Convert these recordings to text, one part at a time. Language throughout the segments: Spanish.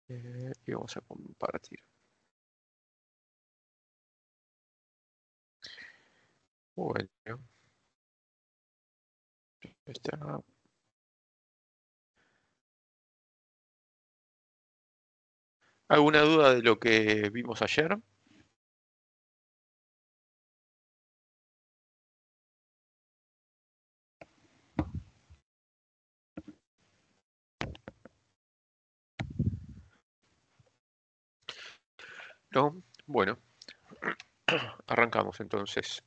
Y vamos a compartir. Bueno, está. ¿Alguna duda de lo que vimos ayer? No. Bueno, arrancamos entonces.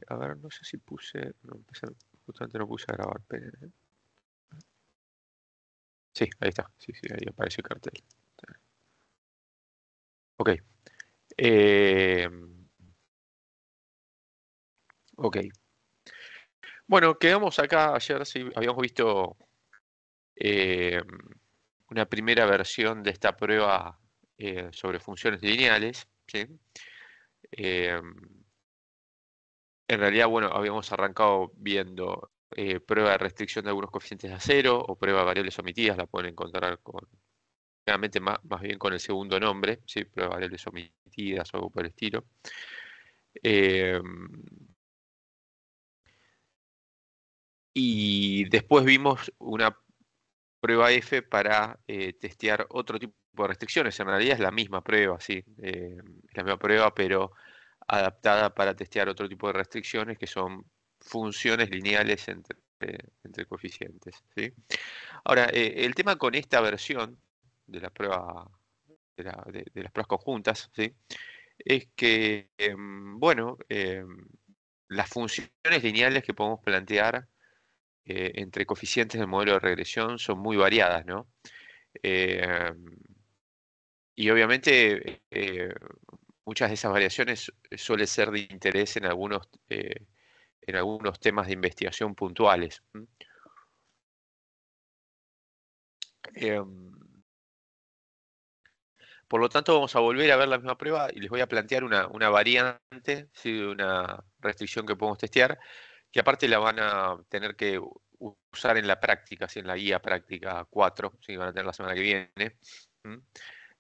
A ver, no sé si puse. No, justamente no puse a grabar. Esperen. Sí, ahí está. Sí, sí, ahí aparece el cartel. Ok. Eh, ok. Bueno, quedamos acá ayer, sí, habíamos visto eh, una primera versión de esta prueba sobre funciones lineales, ¿sí? Eh, en realidad, bueno, habíamos arrancado viendo prueba de restricción de algunos coeficientes a cero o prueba de variables omitidas, la pueden encontrar realmente más bien con el segundo nombre, ¿sí? Prueba de variables omitidas o algo por el estilo. Eh, y después vimos una prueba F para testear otro tipo de restricciones. En realidad es la misma prueba, sí, es la misma prueba, pero adaptada para testear otro tipo de restricciones que son funciones lineales entre coeficientes, ¿sí? Ahora, el tema con esta versión de la prueba de las pruebas conjuntas, ¿sí? Es que, bueno, las funciones lineales que podemos plantear entre coeficientes del modelo de regresión son muy variadas, ¿no? Eh, y obviamente muchas de esas variaciones suelen ser de interés en algunos temas de investigación puntuales. Eh, por lo tanto, vamos a volver a ver la misma prueba y les voy a plantear una variante, ¿sí? De una restricción que podemos testear, que aparte la van a tener que usar en la práctica, ¿sí? En la guía práctica 4, ¿sí? Van a tener la semana que viene. ¿Mm?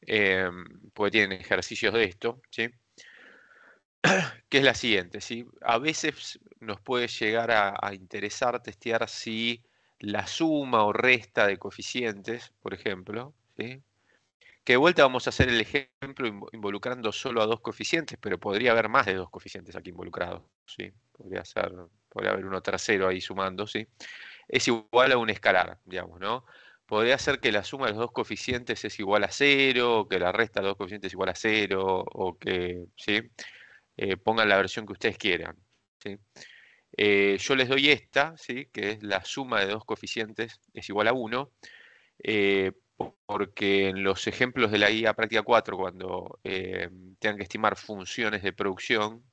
eh, Porque tienen ejercicios de esto, ¿sí? Que es la siguiente, ¿sí? A veces nos puede llegar a interesar testear si la suma o resta de coeficientes, por ejemplo, ¿sí? Que de vuelta vamos a hacer el ejemplo involucrando solo a dos coeficientes, pero podría haber más de dos coeficientes aquí involucrados, ¿sí? Podría haber uno tercero ahí sumando, ¿sí? Es igual a un escalar, digamos, ¿no? Podría ser que la suma de los dos coeficientes es igual a cero, que la resta de los dos coeficientes es igual a cero, o que, ¿sí? Pongan la versión que ustedes quieran, ¿sí? Yo les doy esta, ¿sí? Que es la suma de dos coeficientes es igual a 1, eh, porque en los ejemplos de la guía práctica 4, cuando tengan que estimar funciones de producción,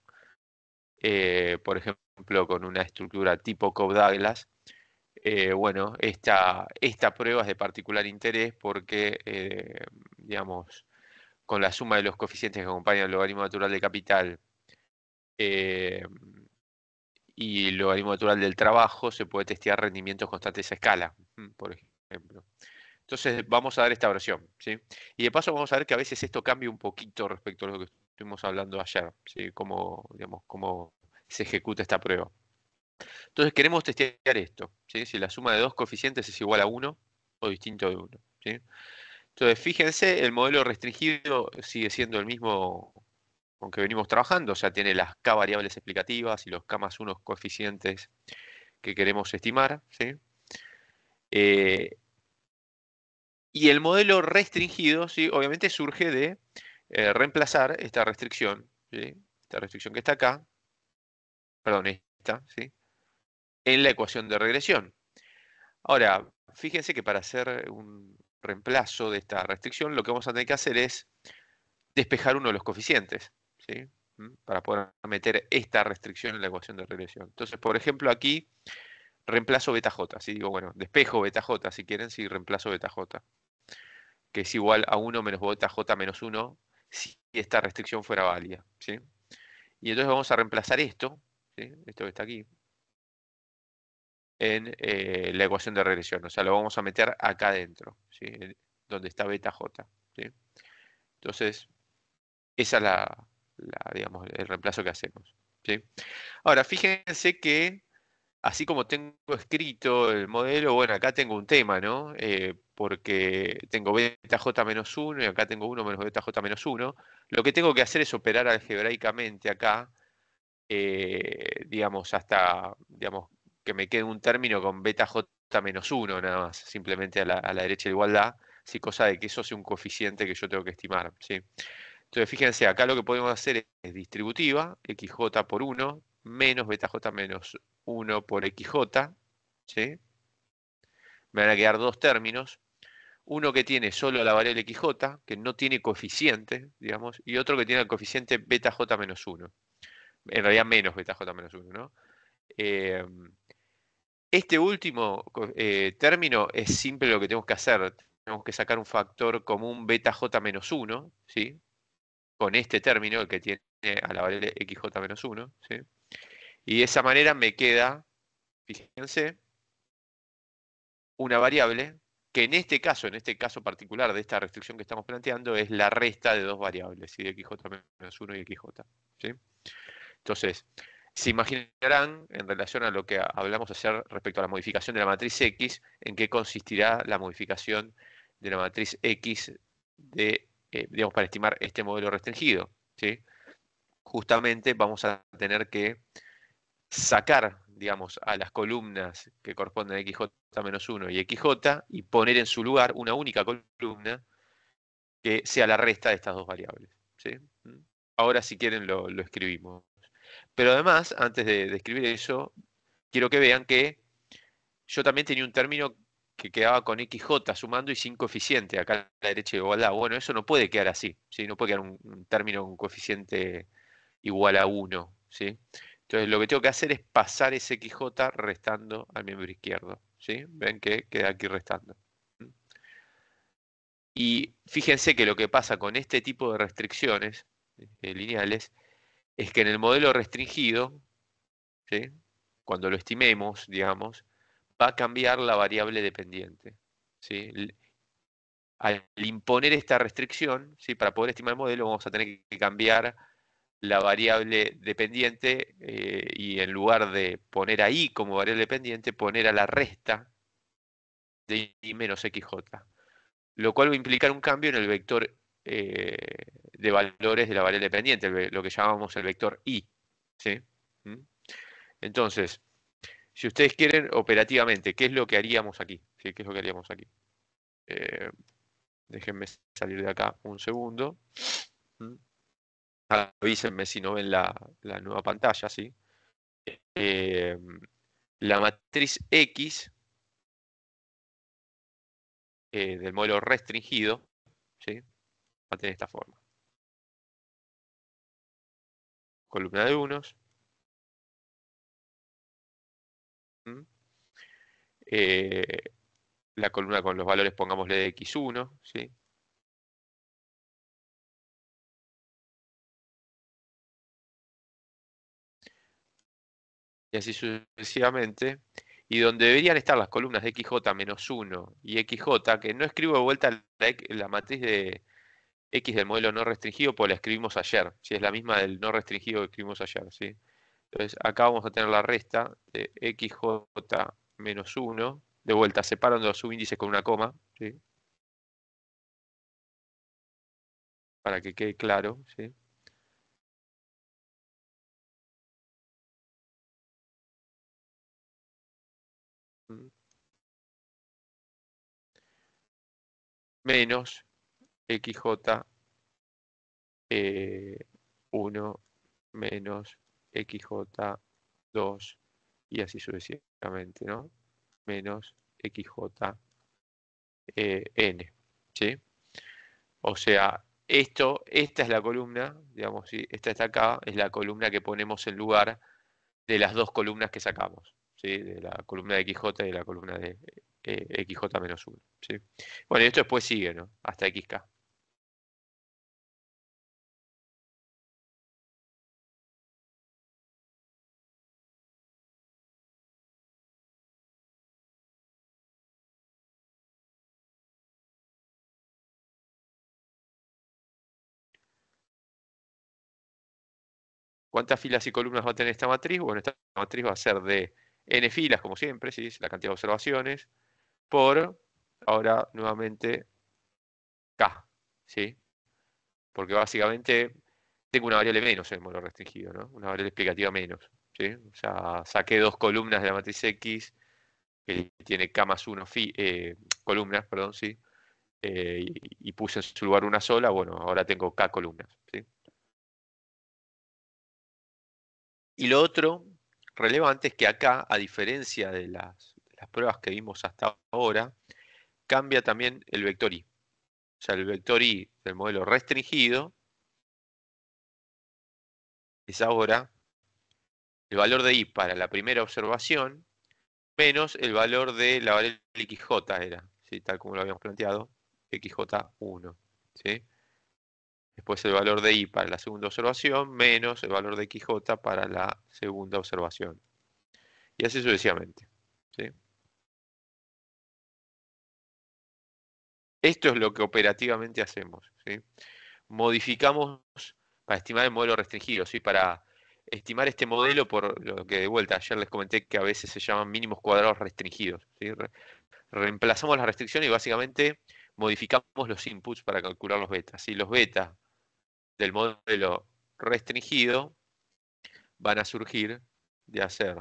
por ejemplo, con una estructura tipo Cobb-Douglas, bueno, esta prueba es de particular interés porque, digamos, con la suma de los coeficientes que acompañan el logaritmo natural de capital eh, y el logaritmo natural del trabajo, se puede testear rendimientos constantes a escala, por ejemplo. Entonces vamos a dar esta versión, ¿sí? Y de paso vamos a ver que a veces esto cambia un poquito respecto a lo que estuvimos hablando ayer, ¿sí? Digamos, cómo se ejecuta esta prueba. Entonces queremos testear esto, ¿sí? Si la suma de dos coeficientes es igual a 1 o distinto de 1, ¿sí? Entonces fíjense, el modelo restringido sigue siendo el mismo con que venimos trabajando, o sea, tiene las k variables explicativas y los k más unos coeficientes que queremos estimar, ¿sí? Eh, y el modelo restringido, ¿sí? Obviamente surge de reemplazar esta restricción, ¿sí? Esta restricción que está acá, perdón, esta, ¿sí? En la ecuación de regresión. Ahora, fíjense que para hacer un reemplazo de esta restricción, lo que vamos a tener que hacer es despejar uno de los coeficientes, ¿sí? Para poder meter esta restricción en la ecuación de regresión. Entonces, por ejemplo, aquí reemplazo beta j, ¿sí? Digo, bueno, despejo beta j, si quieren, si reemplazo beta j, que es igual a 1 menos beta j menos 1, si esta restricción fuera válida, ¿sí? Y entonces vamos a reemplazar esto, ¿sí? Esto que está aquí, en la ecuación de regresión, o sea, lo vamos a meter acá adentro, ¿sí? donde está beta j. ¿Sí? Entonces, esa es digamos, el reemplazo que hacemos. ¿Sí? Ahora, fíjense que así como tengo escrito el modelo, bueno, acá tengo un tema, ¿no? Porque tengo beta j menos 1 y acá tengo 1 menos beta j menos 1. Lo que tengo que hacer es operar algebraicamente acá, digamos, hasta, digamos, que me quede un término con beta j menos 1 nada más, simplemente a la derecha de igualdad, sí, cosa de que eso sea un coeficiente que yo tengo que estimar, ¿sí? Entonces, fíjense, acá lo que podemos hacer es distributiva, xj por 1, menos beta j menos 1 por xj, ¿sí? Me van a quedar dos términos, uno que tiene solo la variable xj, que no tiene coeficiente, digamos, y otro que tiene el coeficiente beta j menos 1. En realidad menos beta j menos 1, ¿no? Eh, este último término es simple lo que tenemos que hacer. Tenemos que sacar un factor común beta j menos 1, ¿sí? Con este término, el que tiene a la variable xj menos 1, ¿sí? Y de esa manera me queda, fíjense, una variable que en este caso particular de esta restricción que estamos planteando, es la resta de dos variables, ¿sí? De xj menos 1 y xj, ¿sí? Entonces, se imaginarán, en relación a lo que hablamos ayer respecto a la modificación de la matriz X, en qué consistirá la modificación de la matriz X digamos, para estimar este modelo restringido, ¿sí? Justamente vamos a tener que sacar, digamos, a las columnas que corresponden a xj-1 y xj y poner en su lugar una única columna que sea la resta de estas dos variables, ¿sí? Ahora, si quieren, lo escribimos. Pero además, antes de escribir eso, quiero que vean que yo también tenía un término que quedaba con xj sumando y sin coeficiente, acá a la derecha de igualdad. Bueno, eso no puede quedar así, ¿sí? No puede quedar un término con coeficiente igual a 1, ¿sí? Entonces lo que tengo que hacer es pasar ese xj restando al miembro izquierdo, ¿sí? Ven que queda aquí restando. Y fíjense que lo que pasa con este tipo de restricciones lineales es que en el modelo restringido, ¿sí? Cuando lo estimemos, digamos, va a cambiar la variable dependiente, ¿sí? Al imponer esta restricción, ¿sí? Para poder estimar el modelo vamos a tener que cambiar la variable dependiente y en lugar de poner a i como variable dependiente, poner a la resta de i menos xj, lo cual va a implicar un cambio en el vector de valores de la variable dependiente, lo que llamamos el vector i, ¿sí? ¿Mm? Entonces, si ustedes quieren operativamente, ¿qué es lo que haríamos aquí? ¿Sí? ¿Qué es lo que haríamos aquí? Eh, Déjenme salir de acá un segundo. ¿Mm? Avísenme si no ven la nueva pantalla, ¿sí? Eh, la matriz X del modelo restringido, ¿sí? Va a tener esta forma. Columna de unos. ¿Mm? Eh, la columna con los valores, pongámosle de x1, ¿sí? Y así sucesivamente. Y donde deberían estar las columnas de xj menos 1 y xj, que no escribo de vuelta la matriz de X del modelo no restringido, pues la escribimos ayer. Si es la misma del no restringido que escribimos ayer, ¿sí? Entonces acá vamos a tener la resta de xj menos 1. De vuelta, separando los subíndices con una coma, ¿sí? Para que quede claro, ¿sí? Mm. Menos xj 1 menos xj 2 y así sucesivamente, ¿no? Menos xj n, ¿sí? O sea, esta es la columna, digamos, ¿sí? Esta está acá, es la columna que ponemos en lugar de las dos columnas que sacamos, ¿sí? De la columna de xj y de la columna de xj menos 1, ¿sí? Bueno, y esto después sigue, ¿no? Hasta xk. ¿Cuántas filas y columnas va a tener esta matriz? Bueno, esta matriz va a ser de n filas, como siempre, ¿sí? Es la cantidad de observaciones, por, ahora nuevamente, k, ¿sí? Porque básicamente tengo una variable menos en el modelo restringido, ¿no? Una variable explicativa menos, ¿sí? O sea, saqué dos columnas de la matriz X, que tiene k más 1 columnas, perdón, ¿sí? Y puse en su lugar una sola, bueno, ahora tengo k columnas, ¿sí? Y lo otro relevante es que acá, a diferencia de las pruebas que vimos hasta ahora, cambia también el vector i. O sea, el vector i del modelo restringido es ahora el valor de i para la primera observación menos el valor de la variable xj era, ¿sí? Tal como lo habíamos planteado, xj1, ¿sí? Después el valor de i para la segunda observación menos el valor de xj para la segunda observación. Y así sucesivamente, ¿sí? Esto es lo que operativamente hacemos, ¿sí? Modificamos para estimar el modelo restringido, ¿sí? Para estimar este modelo, por lo que de vuelta ayer les comenté que a veces se llaman mínimos cuadrados restringidos, ¿sí? Reemplazamos las restricciones y básicamente modificamos los inputs para calcular los betas, ¿sí? Los betas del modelo restringido van a surgir de hacer,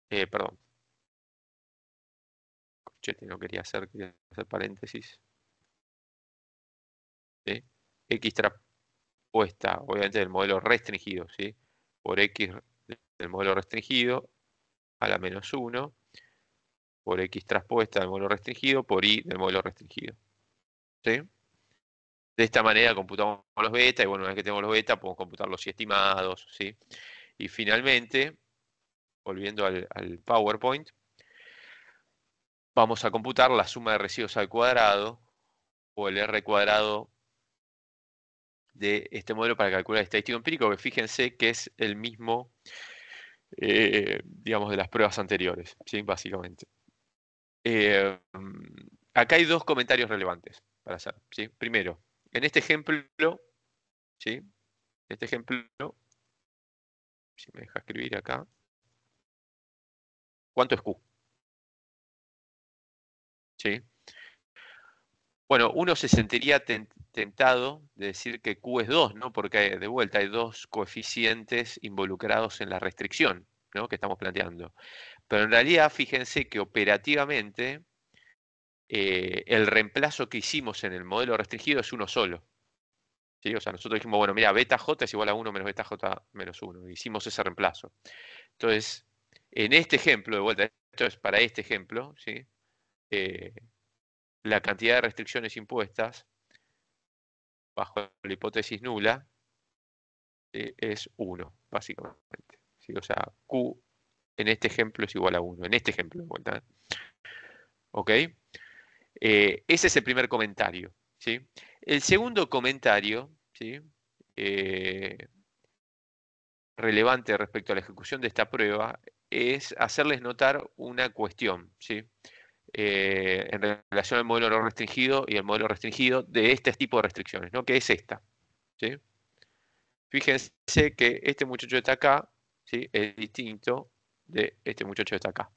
perdón, corchete, no quería hacer paréntesis, ¿sí? X traspuesta, obviamente, del modelo restringido, ¿sí? Por X del modelo restringido a la menos 1, por X traspuesta del modelo restringido, por Y del modelo restringido, ¿sí? De esta manera computamos los beta, y bueno, una vez que tenemos los beta, podemos computar los estimados, ¿sí? Y finalmente, volviendo al PowerPoint, vamos a computar la suma de residuos al cuadrado, o el R cuadrado de este modelo para calcular el estadístico empírico, que fíjense que es el mismo, digamos, de las pruebas anteriores, ¿sí? Básicamente. Acá hay dos comentarios relevantes para hacer, ¿sí? Primero, en este ejemplo, ¿sí? En este ejemplo, si me deja escribir acá, ¿cuánto es Q? ¿Sí? Bueno, uno se sentiría tentado de decir que Q es 2, ¿no? Porque de vuelta hay dos coeficientes involucrados en la restricción, ¿no? Que estamos planteando. Pero en realidad, fíjense que operativamente el reemplazo que hicimos en el modelo restringido es uno solo, ¿sí? O sea, nosotros dijimos, bueno, mira, beta j es igual a 1 menos beta j menos 1. Hicimos ese reemplazo. Entonces, en este ejemplo, de vuelta, esto es para este ejemplo, ¿sí? Eh, la cantidad de restricciones impuestas bajo la hipótesis nula es 1, básicamente, ¿sí? O sea, Q en este ejemplo es igual a 1. En este ejemplo, de vuelta, ¿eh? ¿Ok? Ese es el primer comentario, ¿sí? El segundo comentario, ¿sí? Eh, relevante respecto a la ejecución de esta prueba es hacerles notar una cuestión, ¿sí? En relación al modelo no restringido y el modelo restringido de este tipo de restricciones, ¿no? Que es esta, ¿sí? Fíjense que este muchacho está acá, ¿sí? Es distinto de este muchacho que está acá.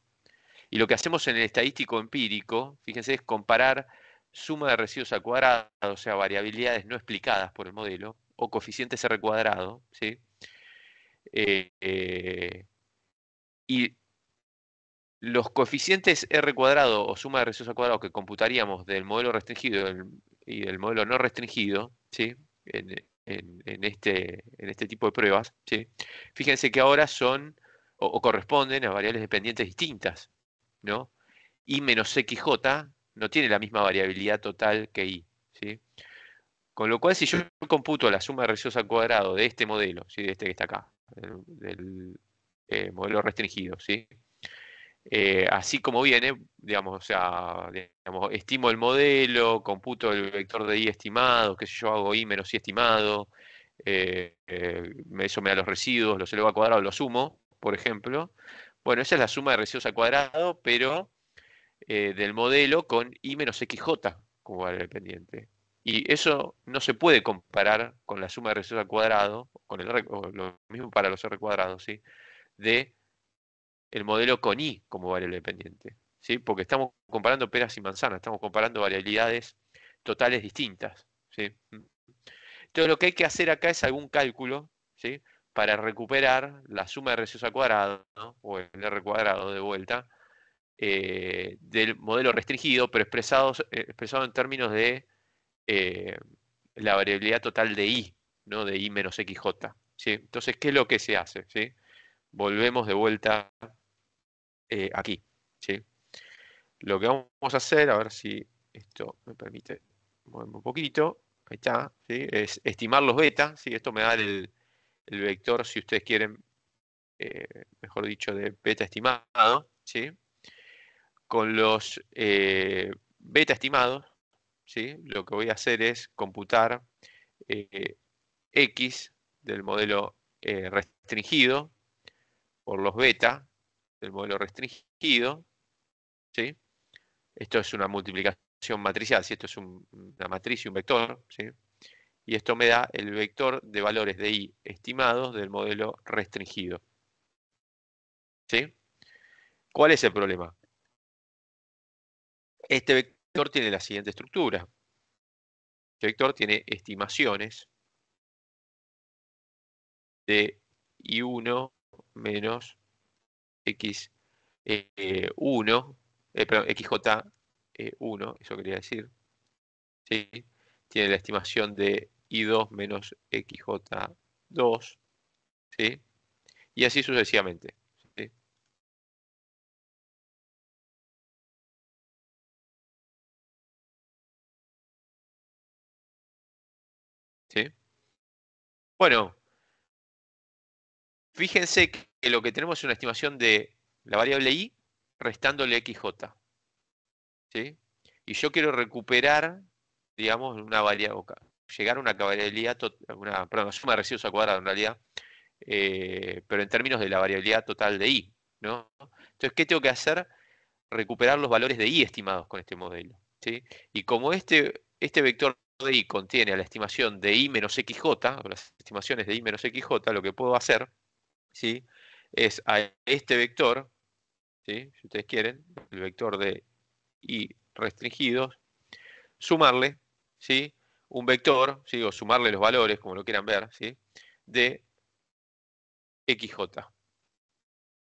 Y lo que hacemos en el estadístico empírico, fíjense, es comparar suma de residuos al cuadrado, o sea, variabilidades no explicadas por el modelo, o coeficientes R cuadrado, ¿sí? Y los coeficientes R cuadrado o suma de residuos al cuadrado que computaríamos del modelo restringido y del modelo no restringido, ¿sí? En este tipo de pruebas, ¿sí? Fíjense que ahora son o corresponden a variables dependientes distintas, ¿no? I menos XJ no tiene la misma variabilidad total que I, ¿sí? Con lo cual, si yo computo la suma de residuos al cuadrado de este modelo, ¿sí? De este que está acá, del modelo restringido, ¿sí? Así como viene, digamos, o sea, digamos, estimo el modelo, computo el vector de I estimado, qué sé yo, hago I menos I estimado, eso me da los residuos, los elevo al cuadrado, los sumo, por ejemplo. Bueno, esa es la suma de residuos al cuadrado, pero del modelo con I menos XJ como variable dependiente. Y eso no se puede comparar con la suma de residuos al cuadrado, con el R, o lo mismo para los R cuadrados, ¿sí? De el modelo con I como variable dependiente, ¿sí? Porque estamos comparando peras y manzanas, estamos comparando variabilidades totales distintas, ¿sí? Entonces lo que hay que hacer acá es algún cálculo, ¿sí? Para recuperar la suma de residuos al cuadrado, ¿no? O el R cuadrado de vuelta, del modelo restringido, pero expresado en términos de eh, la variabilidad total de I, ¿no? De I menos XJ, ¿sí? Entonces, ¿qué es lo que se hace? ¿Sí? Volvemos de vuelta aquí, ¿sí? Lo que vamos a hacer, a ver si esto me permite moverme un poquito, ahí está, ¿sí? Es estimar los beta, ¿sí? Esto me da el vector, si ustedes quieren, mejor dicho, de beta estimado, ¿sí? Con los beta estimados, ¿sí? Lo que voy a hacer es computar eh, X del modelo restringido por los beta del modelo restringido, ¿sí? Esto es una multiplicación matricial, ¿sí? Esto es una matriz y un vector, ¿sí? Y esto me da el vector de valores de I estimados del modelo restringido, ¿sí? ¿Cuál es el problema? Este vector tiene la siguiente estructura. Este vector tiene estimaciones de I1 menos X1, perdón, XJ1, eso quería decir, ¿sí? Tiene la estimación de I2 menos XJ2, ¿sí? Y así sucesivamente, ¿sí? ¿Sí? Bueno, fíjense que lo que tenemos es una estimación de la variable I restándole XJ, ¿sí? Y yo quiero recuperar, digamos, una variable, llegar a una variabilidad, perdón, suma de residuos al cuadrado en realidad, pero en términos de la variabilidad total de I, ¿no? Entonces, ¿qué tengo que hacer? Recuperar los valores de I estimados con este modelo, ¿sí? Y como este vector de I contiene a la estimación de I menos XJ, o las estimaciones de I menos XJ, lo que puedo hacer, ¿sí? Es a este vector, ¿sí? Si ustedes quieren, el vector de I restringidos, sumarle, ¿sí? Un vector, ¿sí? O sumarle los valores, como lo quieran ver, ¿sí? De XJ,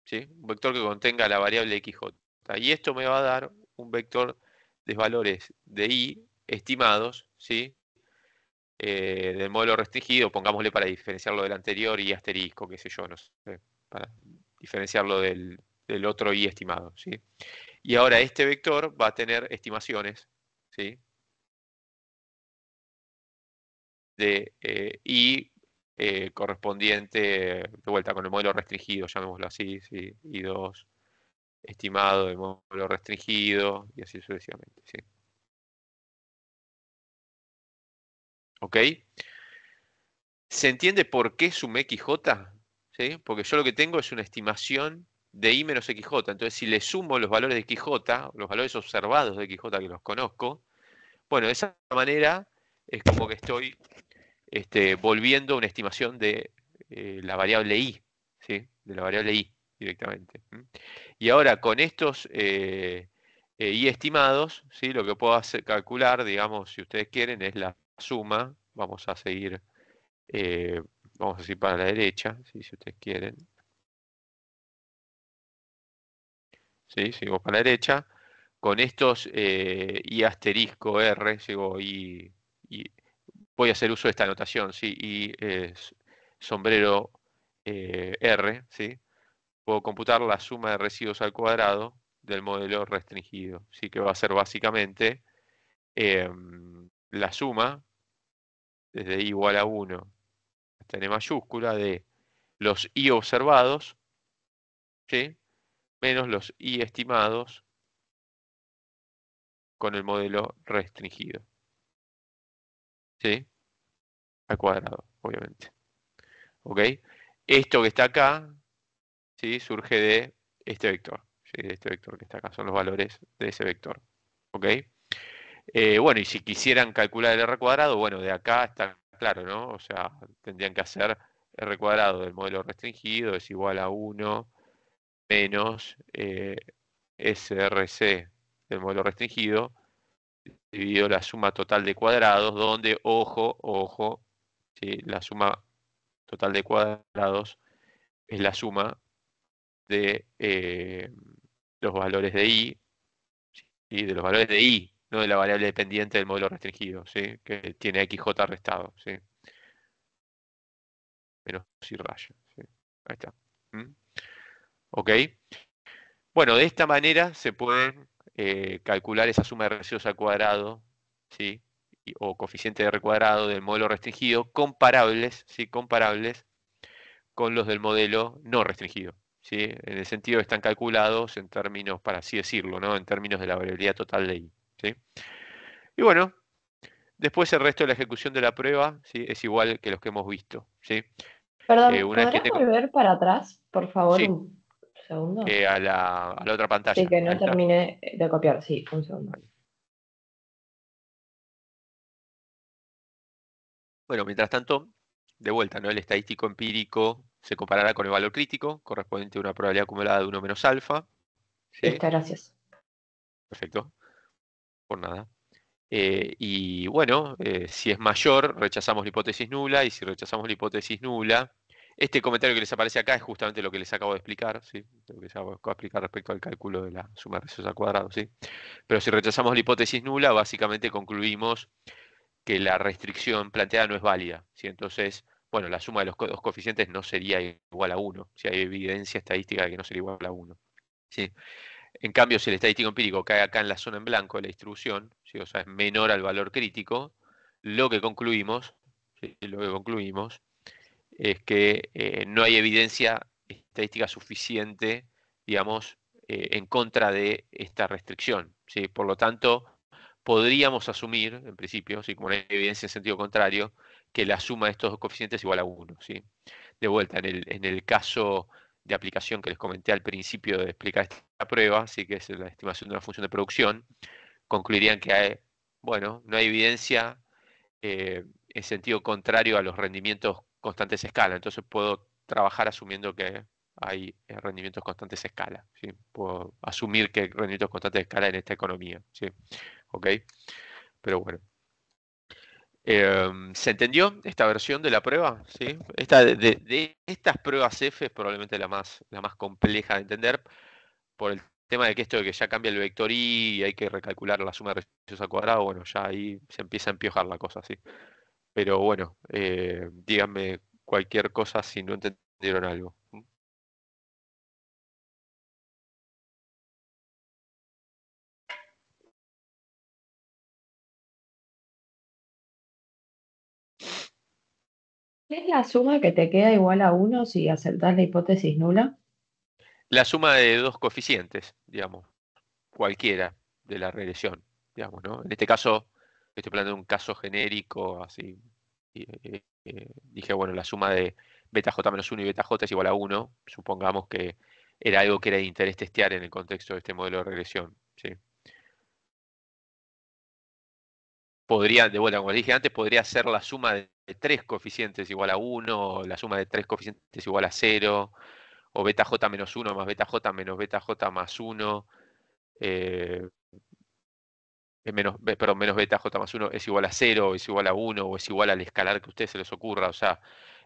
¿sí? Un vector que contenga la variable XJ. Y esto me va a dar un vector de valores de I estimados, ¿sí? Del modelo restringido, pongámosle para diferenciarlo del anterior y asterisco, qué sé yo, no sé, para diferenciarlo del otro I estimado, ¿sí? Y ahora este vector va a tener estimaciones, ¿sí? De I correspondiente, de vuelta con el modelo restringido, llamémoslo así, ¿sí? I2 estimado del modelo restringido y así sucesivamente, ¿sí? ¿Ok? ¿Se entiende por qué sumé XJ? ¿Sí? Porque yo lo que tengo es una estimación de I menos XJ. Entonces, si le sumo los valores de XJ, los valores observados de XJ que los conozco, bueno, de esa manera es como que estoy volviendo a una estimación de la variable I, ¿sí? De la variable I directamente. Y ahora con estos I estimados, ¿sí? Lo que puedo hacer, calcular, digamos, si ustedes quieren, es la suma. Vamos a seguir, vamos a decir para la derecha, ¿sí? Si ustedes quieren. ¿Sí? Seguimos para la derecha. Con estos I asterisco R, digo, y voy a hacer uso de esta anotación, ¿sí? Y sombrero R, ¿sí? Puedo computar la suma de residuos al cuadrado del modelo restringido, ¿sí? Que va a ser básicamente la suma desde I igual a 1 hasta N mayúscula de los I observados, ¿sí? Menos los I estimados con el modelo restringido, ¿sí? Al cuadrado, obviamente. ¿Ok? Esto que está acá, ¿sí? Surge de este vector, ¿sí? De este vector que está acá, son los valores de ese vector. ¿Ok? Bueno, y si quisieran calcular el R cuadrado, bueno, de acá está claro, ¿no? O sea, tendrían que hacer R cuadrado del modelo restringido es igual a 1 menos SRC del modelo restringido dividido la suma total de cuadrados, donde, ojo, ojo, ¿sí? La suma total de cuadrados es la suma de los valores de I, ¿sí? De los valores de I, no de la variable dependiente del modelo restringido, ¿sí? Que tiene XJ restado, ¿sí? Menos I raya, ¿sí? Ahí está. ¿Mm? ¿Ok? Bueno, de esta manera se pueden calcular esa suma de residuos al cuadrado, ¿sí? O coeficiente de R cuadrado del modelo restringido, comparables, ¿sí? Comparables con los del modelo no restringido, ¿sí? En el sentido que están calculados en términos, para así decirlo, ¿no? En términos de la variabilidad total de I, ¿sí? Y bueno, después el resto de la ejecución de la prueba, ¿sí? Es igual que los que hemos visto, ¿sí? Perdón, Una vez que ¿podrás tengo, volver para atrás, por favor, sí, un segundo? a la otra Sí, pantalla, que ahí no está. terminé de copiar, sí, un segundo. Bueno, mientras tanto, de vuelta, ¿no? El estadístico empírico se comparará con el valor crítico, correspondiente a una probabilidad acumulada de 1 menos alfa, ¿sí? Listo, gracias. Perfecto, por nada. Y bueno, si es mayor, rechazamos la hipótesis nula, y si rechazamos la hipótesis nula, este comentario que les aparece acá es justamente lo que les acabo de explicar, ¿sí? Lo que les acabo de explicar respecto al cálculo de la suma de residuos al cuadrado, ¿sí? Pero si rechazamos la hipótesis nula, básicamente concluimos que la restricción planteada no es válida, ¿sí? Entonces, bueno, la suma de los dos coeficientes no sería igual a 1, si hay evidencia estadística de que no sería igual a 1, ¿sí? En cambio, si el estadístico empírico cae acá en la zona en blanco de la distribución, ¿sí? O sea, es menor al valor crítico, lo que concluimos, ¿sí? Lo que concluimos es que no hay evidencia estadística suficiente, digamos, en contra de esta restricción, ¿sí? Por lo tanto, podríamos asumir, en principio, ¿sí? Como no hay evidencia en sentido contrario, que la suma de estos dos coeficientes es igual a 1, ¿sí? De vuelta, en el caso de aplicación que les comenté al principio de explicar esta prueba, ¿sí? Que es la estimación de una función de producción, concluirían que hay, bueno, no hay evidencia en sentido contrario a los rendimientos constantes a escala. Entonces puedo trabajar asumiendo que hay rendimientos constantes a escala, ¿sí? Puedo asumir que hay rendimientos constantes a escala en esta economía, ¿sí? ¿Ok? Pero bueno. ¿Se entendió esta versión de la prueba? ¿Sí? Esta de estas pruebas F es probablemente la más compleja de entender por el tema de que esto de que ya cambia el vector y hay que recalcular la suma de residuos al cuadrado, bueno, ya ahí se empieza a empiojar la cosa, ¿sí? Pero bueno, díganme cualquier cosa si no entendieron algo. ¿Qué es la suma que te queda igual a uno si aceptás la hipótesis nula? La suma de dos coeficientes, digamos, cualquiera de la regresión, digamos, ¿no? En este caso, estoy planteando un caso genérico, así. Dije, bueno, la suma de beta j menos 1 y beta j es igual a 1. Supongamos que era algo que era de interés testear en el contexto de este modelo de regresión, ¿sí? Podría, de vuelta, como dije antes, podría ser la suma de tres coeficientes igual a 1, o la suma de tres coeficientes igual a 0, o beta j menos 1 más beta j menos beta j más 1, eh, perdón, menos beta j más 1 es igual a 0, o es igual a 1, o es igual al escalar que a ustedes se les ocurra. O sea,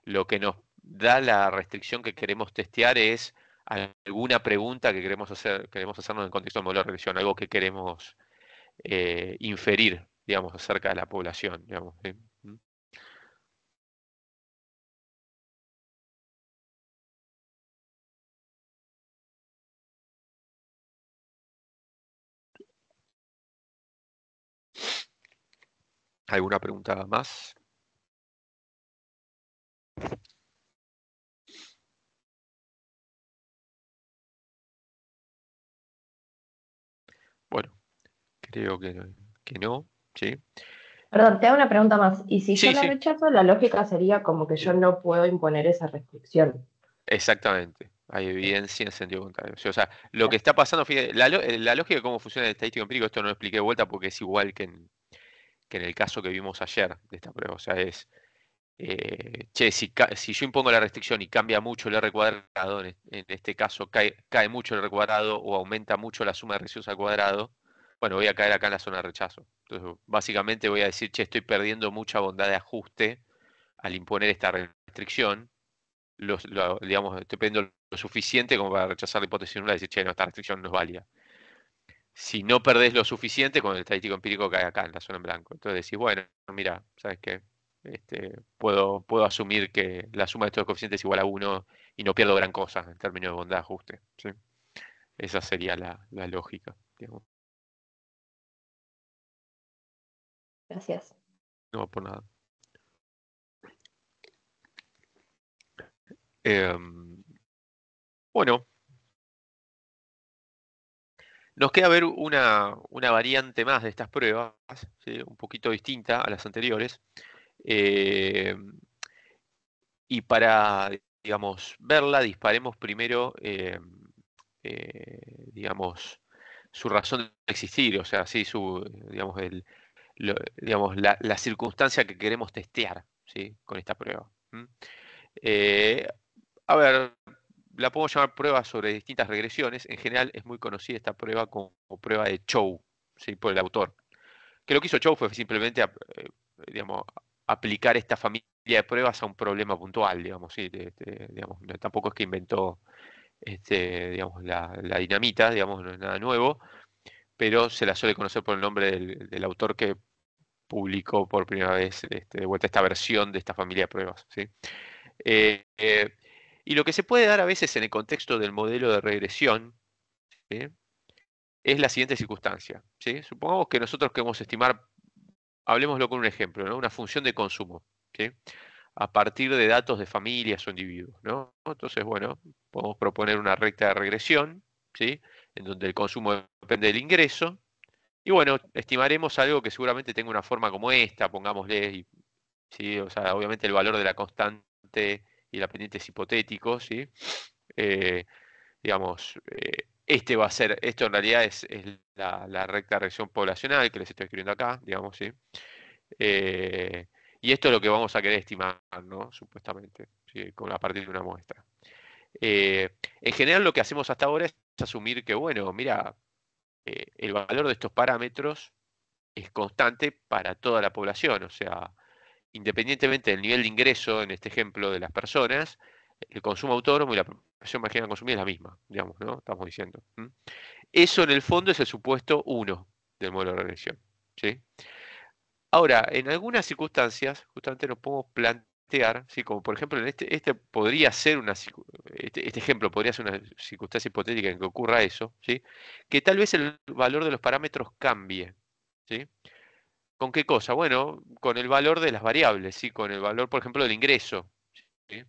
lo que nos da la restricción que queremos testear es alguna pregunta que queremos hacernos en el contexto del modelo de regresión, algo que queremos inferir, digamos, acerca de la población, digamos, ¿sí? ¿Mm? ¿Alguna pregunta más? Bueno, creo que no, ¿sí? Perdón, te hago una pregunta más. Y si yo Sí, la sí, rechazo, la lógica sería como que yo no puedo imponer esa restricción. exactamente. Hay evidencia en sentido contrario. Sí, o sea, lo que está pasando, fíjate, la lógica de cómo funciona el estadístico empírico, esto no lo expliqué de vuelta porque es igual que en el caso que vimos ayer de esta prueba. O sea, es, che, si yo impongo la restricción y cambia mucho el R cuadrado, en este caso cae mucho el R cuadrado o aumenta mucho la suma de residuos al cuadrado, bueno, voy a caer acá en la zona de rechazo. Entonces, básicamente voy a decir, che, estoy perdiendo mucha bondad de ajuste al imponer esta restricción. Digamos, estoy perdiendo lo suficiente como para rechazar la hipótesis nula y decir, che, no, esta restricción no es válida. Si no perdés lo suficiente, con el estadístico empírico cae acá, en la zona en blanco. Entonces decís, bueno, mira, ¿sabes qué? Puedo asumir que la suma de estos coeficientes es igual a 1 y no pierdo gran cosa en términos de bondad de ajuste. ¿Sí? Esa sería la lógica, digamos. Gracias. No, por nada. Bueno, nos queda ver una variante más de estas pruebas, ¿sí? Un poquito distinta a las anteriores. Y para, digamos, verla, disparemos primero, digamos, su razón de existir, o sea, sí, digamos, la circunstancia que queremos testear, ¿sí? Con esta prueba. Eh, a ver, la podemos llamar prueba sobre distintas regresiones. En general es muy conocida esta prueba como prueba de Chow, ¿sí? Por el autor. Que lo que hizo Chow fue simplemente, digamos, aplicar esta familia de pruebas a un problema puntual, digamos, ¿sí? Digamos, tampoco es que inventó digamos, la dinamita, digamos, no es nada nuevo, pero se la suele conocer por el nombre del autor que publicó por primera vez de vuelta esta versión de esta familia de pruebas, ¿sí? Eh, eh, y lo que se puede dar a veces en el contexto del modelo de regresión, ¿sí? Es la siguiente circunstancia, ¿sí? Supongamos que nosotros queremos estimar, hablemoslo con un ejemplo, ¿no? Una función de consumo, ¿sí? A partir de datos de familias o individuos, ¿no? Entonces, bueno, podemos proponer una recta de regresión, ¿sí? En donde el consumo depende del ingreso. Y bueno, estimaremos algo que seguramente tenga una forma como esta, pongámosle, ¿sí? O sea, obviamente el valor de la constante y la pendiente es hipotético, ¿sí? Eh, digamos, este va a ser, esto en realidad es la recta de regresión poblacional que les estoy escribiendo acá, digamos, ¿sí? Eh, y esto es lo que vamos a querer estimar, ¿no? Supuestamente, ¿sí? A partir de una muestra. En general lo que hacemos hasta ahora es asumir que, bueno, mira, el valor de estos parámetros es constante para toda la población, o sea, independientemente del nivel de ingreso, en este ejemplo de las personas, el consumo autónomo y la proporción marginal a consumir es la misma, digamos, ¿no? Estamos diciendo. Eso en el fondo es el supuesto 1 del modelo de regresión, ¿sí? Ahora, en algunas circunstancias, justamente nos podemos plantear, ¿sí? Como por ejemplo, en este podría ser este ejemplo podría ser una circunstancia hipotética en que ocurra eso, ¿sí? Que tal vez el valor de los parámetros cambie, ¿sí? ¿Con qué cosa? Bueno, con el valor de las variables, ¿sí? Con el valor, por ejemplo, del ingreso, ¿sí?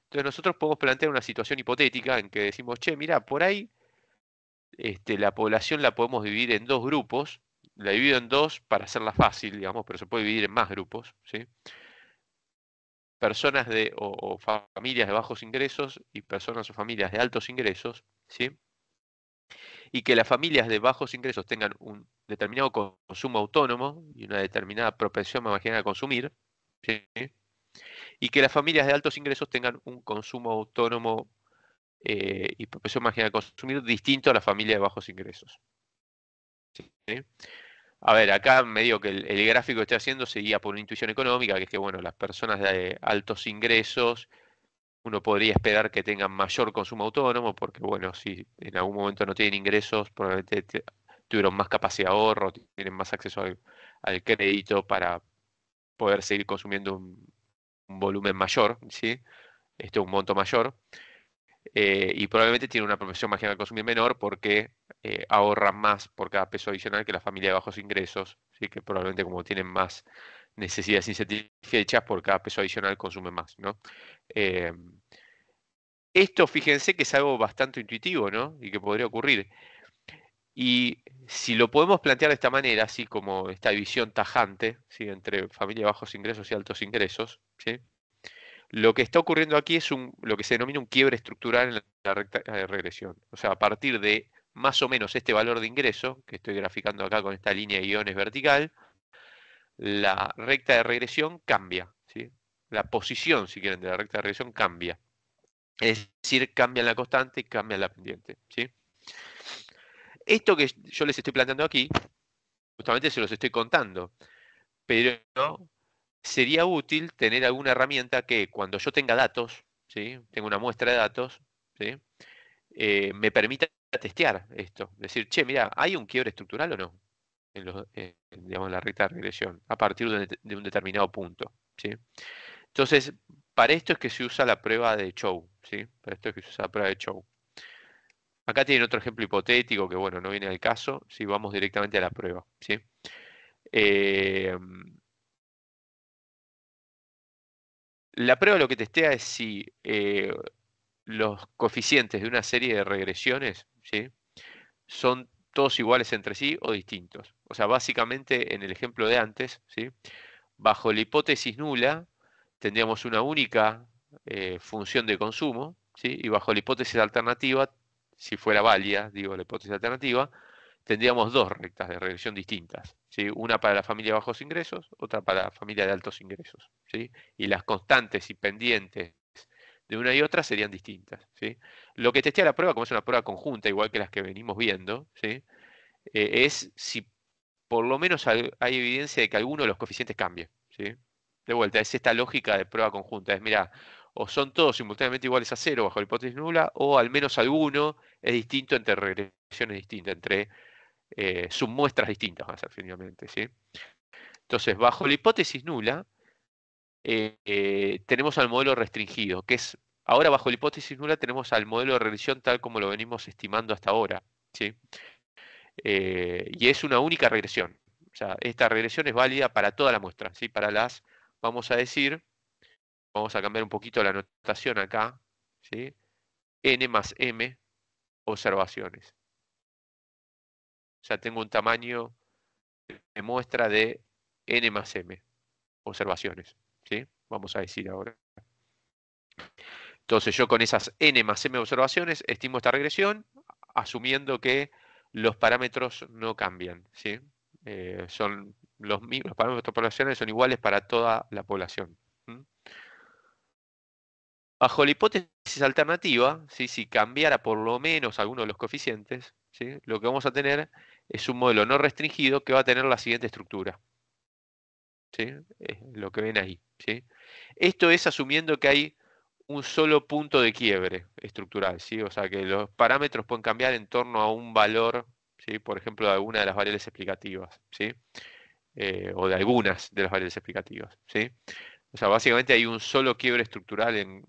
Entonces nosotros podemos plantear una situación hipotética en que decimos, che, mira, por ahí la población la podemos dividir en dos grupos, la divido en dos para hacerla fácil, digamos, pero se puede dividir en más grupos, ¿sí? Personas o familias de bajos ingresos y personas o familias de altos ingresos, ¿sí? Y que las familias de bajos ingresos tengan un determinado consumo autónomo y una determinada propensión marginal a consumir, ¿sí? Y que las familias de altos ingresos tengan un consumo autónomo y propensión marginal a consumir distinto a la familia de bajos ingresos. ¿Sí? A ver, acá medio que el gráfico que estoy haciendo se guía por una intuición económica, que es que, bueno, las personas de altos ingresos, uno podría esperar que tengan mayor consumo autónomo, porque, bueno, si en algún momento no tienen ingresos, probablemente tuvieron más capacidad de ahorro, tienen más acceso al crédito para poder seguir consumiendo un volumen mayor, ¿sí? Un monto mayor. Y probablemente tiene una propensión marginal a consumir menor porque ahorran más por cada peso adicional que la familia de bajos ingresos, ¿sí? Que probablemente como tienen más necesidades insatisfechas, por cada peso adicional consumen más, ¿no? Eh, Esto, fíjense que es algo bastante intuitivo, ¿no? Y que podría ocurrir. Y si lo podemos plantear de esta manera, así como esta división tajante, ¿sí? Entre familia de bajos ingresos y altos ingresos, ¿sí? Lo que está ocurriendo aquí es lo que se denomina un quiebre estructural en la recta de regresión. O sea, a partir de más o menos este valor de ingreso, que estoy graficando acá con esta línea de iones vertical, la recta de regresión cambia, ¿sí? La posición, si quieren, de la recta de regresión cambia. Es decir, cambia la constante y cambia la pendiente, ¿sí? Esto que yo les estoy planteando aquí, justamente se los estoy contando, pero sería útil tener alguna herramienta que cuando yo tenga datos, ¿sí? Tengo una muestra de datos, ¿sí? Me permita testear esto. Decir, che, mira, ¿hay un quiebre estructural o no? Digamos, en la recta de regresión, a partir de un determinado punto, ¿sí? Entonces, para esto es que se usa la prueba de Chow, ¿sí? Para esto es que se usa la prueba de Chow. Acá tienen otro ejemplo hipotético que, bueno, no viene al caso, si vamos directamente a la prueba, ¿sí? Eh, la prueba lo que testea es si los coeficientes de una serie de regresiones, ¿sí? Son todos iguales entre sí o distintos. O sea, básicamente en el ejemplo de antes, ¿sí? Bajo la hipótesis nula, tendríamos una única función de consumo, ¿sí? Y bajo la hipótesis alternativa, si fuera válida, digo, la hipótesis alternativa, tendríamos dos rectas de regresión distintas, ¿sí? Una para la familia de bajos ingresos, otra para la familia de altos ingresos, ¿sí? Y las constantes y pendientes de una y otra serían distintas, ¿sí? Lo que testea la prueba, como es una prueba conjunta, igual que las que venimos viendo, ¿sí? Es si por lo menos hay evidencia de que alguno de los coeficientes cambie, ¿sí? De vuelta, es esta lógica de prueba conjunta, es mira, o son todos simultáneamente iguales a cero bajo la hipótesis nula, o al menos alguno es distinto entre regresiones distintas, entre submuestras distintas, más finalmente, ¿sí? Entonces, bajo la hipótesis nula, tenemos al modelo restringido, que es, ahora bajo la hipótesis nula tenemos al modelo de regresión tal como lo venimos estimando hasta ahora, ¿sí? Y es una única regresión. O sea, esta regresión es válida para toda la muestra, ¿sí? Para las, vamos a decir, vamos a cambiar un poquito la notación acá, ¿sí? N más M observaciones. O sea, tengo un tamaño de muestra de N más M observaciones, ¿sí? Vamos a decir ahora. Entonces yo con esas N más M observaciones estimo esta regresión, asumiendo que los parámetros no cambian, ¿sí? Son los parámetros poblacionales son iguales para toda la población. ¿Mm? Bajo la hipótesis alternativa, ¿sí? Si cambiara por lo menos alguno de los coeficientes, ¿sí? Lo que vamos a tener es un modelo no restringido que va a tener la siguiente estructura, ¿sí? Lo que ven ahí, ¿sí? Esto es asumiendo que hay un solo punto de quiebre estructural, ¿sí? O sea que los parámetros pueden cambiar en torno a un valor, ¿sí? Por ejemplo, de alguna de las variables explicativas, ¿sí? O de algunas de las variables explicativas, ¿sí? O sea, básicamente hay un solo quiebre estructural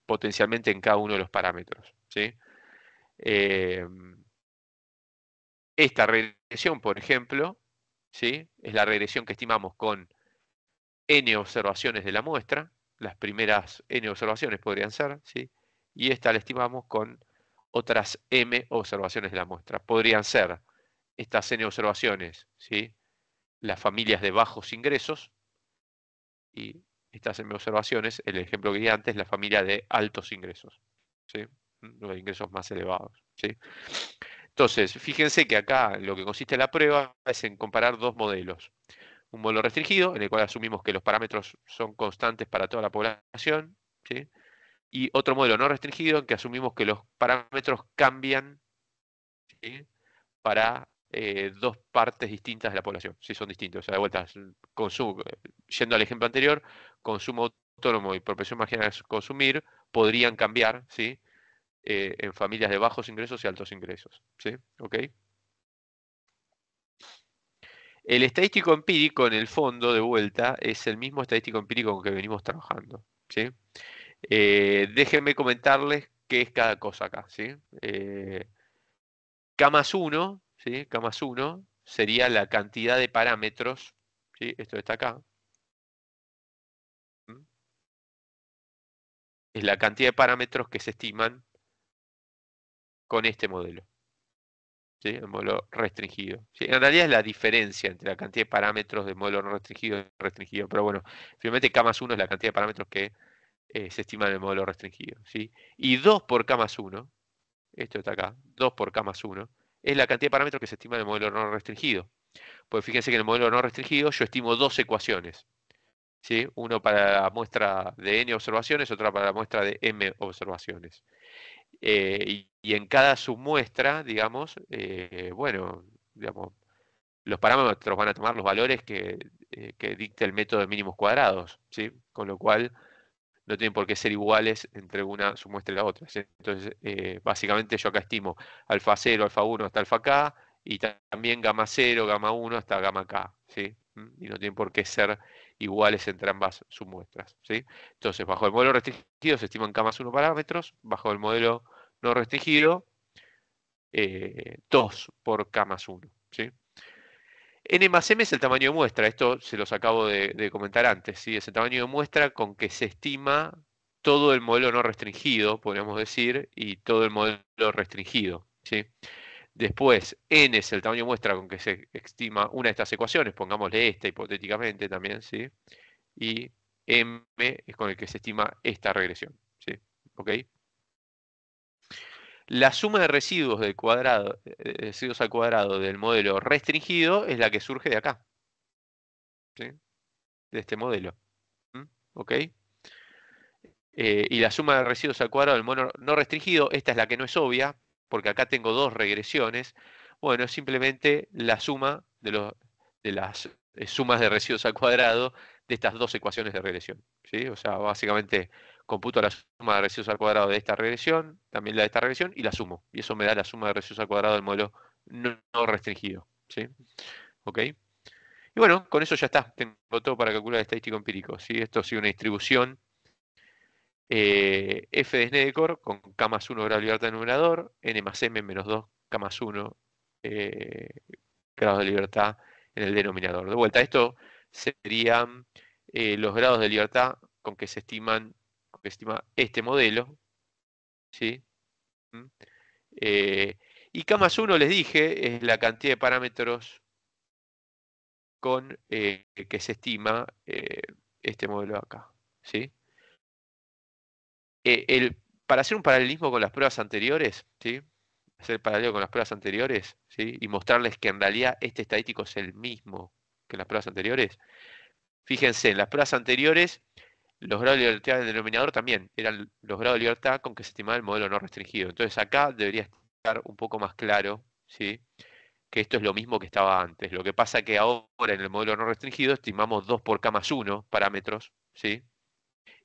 potencialmente en cada uno de los parámetros, ¿sí? Eh, esta regresión, por ejemplo, ¿sí? Es la regresión que estimamos con n observaciones de la muestra, las primeras n observaciones podrían ser, ¿sí? Y esta la estimamos con otras m observaciones de la muestra. Podrían ser estas n observaciones, ¿sí? Las familias de bajos ingresos, y estas m observaciones, el ejemplo que di antes, la familia de altos ingresos, ¿sí? Los ingresos más elevados, ¿sí? Entonces, fíjense que acá lo que consiste la prueba es en comparar dos modelos. Un modelo restringido, en el cual asumimos que los parámetros son constantes para toda la población, ¿sí? Y otro modelo no restringido, en que asumimos que los parámetros cambian, ¿sí? Para dos partes distintas de la población, si son distintos. O sea, de vuelta, consumo, yendo al ejemplo anterior, consumo autónomo y propensión marginal a consumir podrían cambiar, ¿sí? En familias de bajos ingresos y altos ingresos, ¿sí? ¿Ok? El estadístico empírico, en el fondo, de vuelta, es el mismo estadístico empírico con que venimos trabajando, ¿sí? Déjenme comentarles qué es cada cosa acá, ¿sí? K más 1, ¿sí? K más 1 sería la cantidad de parámetros, ¿sí? Esto está acá. ¿Mm? Es la cantidad de parámetros que se estiman con este modelo, ¿sí? El modelo restringido, ¿sí? En realidad es la diferencia entre la cantidad de parámetros del modelo no restringido y restringido, pero bueno, finalmente K más 1 es la cantidad de parámetros que se estima en el modelo restringido, ¿sí? Y 2 por K más 1, esto está acá, 2 por K más 1, es la cantidad de parámetros que se estima en el modelo no restringido. Pues fíjense que en el modelo no restringido yo estimo dos ecuaciones, ¿sí? Uno para la muestra de n observaciones, otra para la muestra de m observaciones. Y en cada submuestra, digamos, bueno, digamos, los parámetros van a tomar los valores que dicte el método de mínimos cuadrados, ¿sí? Con lo cual no tienen por qué ser iguales entre una submuestra y la otra, ¿sí? Entonces, básicamente yo acá estimo alfa 0, alfa 1 hasta alfa k, y también gamma 0, gamma 1 hasta gamma k, ¿sí? Y no tienen por qué ser iguales entre ambas submuestras, ¿sí? Entonces, bajo el modelo restringido se estiman camas 1 parámetros, bajo el modelo no restringido, 2 por camas 1, ¿sí? N más M es el tamaño de muestra, esto se los acabo de comentar antes, ¿sí? Es el tamaño de muestra con que se estima todo el modelo no restringido, podríamos decir, y todo el modelo restringido, ¿sí? Después, N es el tamaño de muestra con que se estima una de estas ecuaciones, pongámosle esta hipotéticamente también, ¿sí? Y M es con el que se estima esta regresión, ¿sí? ¿Ok? La suma de residuos del cuadrado, residuos al cuadrado del modelo restringido es la que surge de acá, ¿sí? De este modelo. ¿Ok? Y la suma de residuos al cuadrado del modelo no restringido, esta es la que no es obvia, porque acá tengo dos regresiones. Bueno, es simplemente la suma de las sumas de residuos al cuadrado de estas dos ecuaciones de regresión, ¿sí? O sea, básicamente computo la suma de residuos al cuadrado de esta regresión, también la de esta regresión, y la sumo. Y eso me da la suma de residuos al cuadrado del modelo no restringido, ¿sí? ¿Ok? Y bueno, con eso ya está. Tengo todo para calcular el estadístico empírico, ¿sí? Esto sigue una distribución f de Snedecor con k más 1 grado de libertad en el numerador, n más m menos 2 k más 1 eh, grados de libertad en el denominador. De vuelta, esto serían los grados de libertad con que se estiman, con que se estima este modelo, ¿sí? ¿Mm? Eh, y k más 1, les dije, es la cantidad de parámetros con que se estima este modelo de acá, ¿sí? Para hacer un paralelismo con las pruebas anteriores, ¿sí? Hacer paralelo con las pruebas anteriores, ¿sí? Y mostrarles que en realidad este estadístico es el mismo que en las pruebas anteriores. Fíjense, en las pruebas anteriores, los grados de libertad del denominador también eran los grados de libertad con que se estimaba el modelo no restringido. Entonces acá debería estar un poco más claro, ¿sí? Que esto es lo mismo que estaba antes. Lo que pasa es que ahora en el modelo no restringido estimamos 2 por k más 1 parámetros, ¿sí?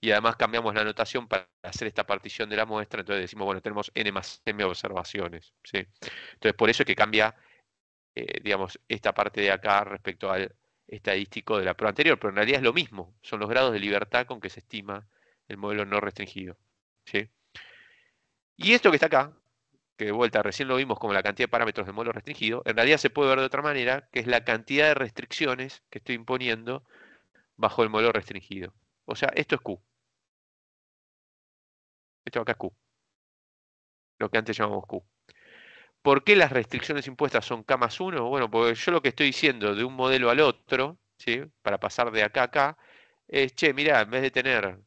Y además cambiamos la notación para hacer esta partición de la muestra, entonces decimos, bueno, tenemos n más m observaciones, ¿sí? Entonces, por eso es que cambia, digamos, esta parte de acá respecto al estadístico de la prueba anterior, pero en realidad es lo mismo, son los grados de libertad con que se estima el modelo no restringido, ¿sí? Y esto que está acá, que de vuelta recién lo vimos como la cantidad de parámetros del modelo restringido, en realidad se puede ver de otra manera, que es la cantidad de restricciones que estoy imponiendo bajo el modelo restringido. O sea, esto es Q, esto acá es Q, lo que antes llamamos Q. ¿Por qué las restricciones impuestas son K más 1? Bueno, porque yo lo que estoy diciendo de un modelo al otro, ¿sí? Para pasar de acá a acá, es, che, mirá, en vez de tener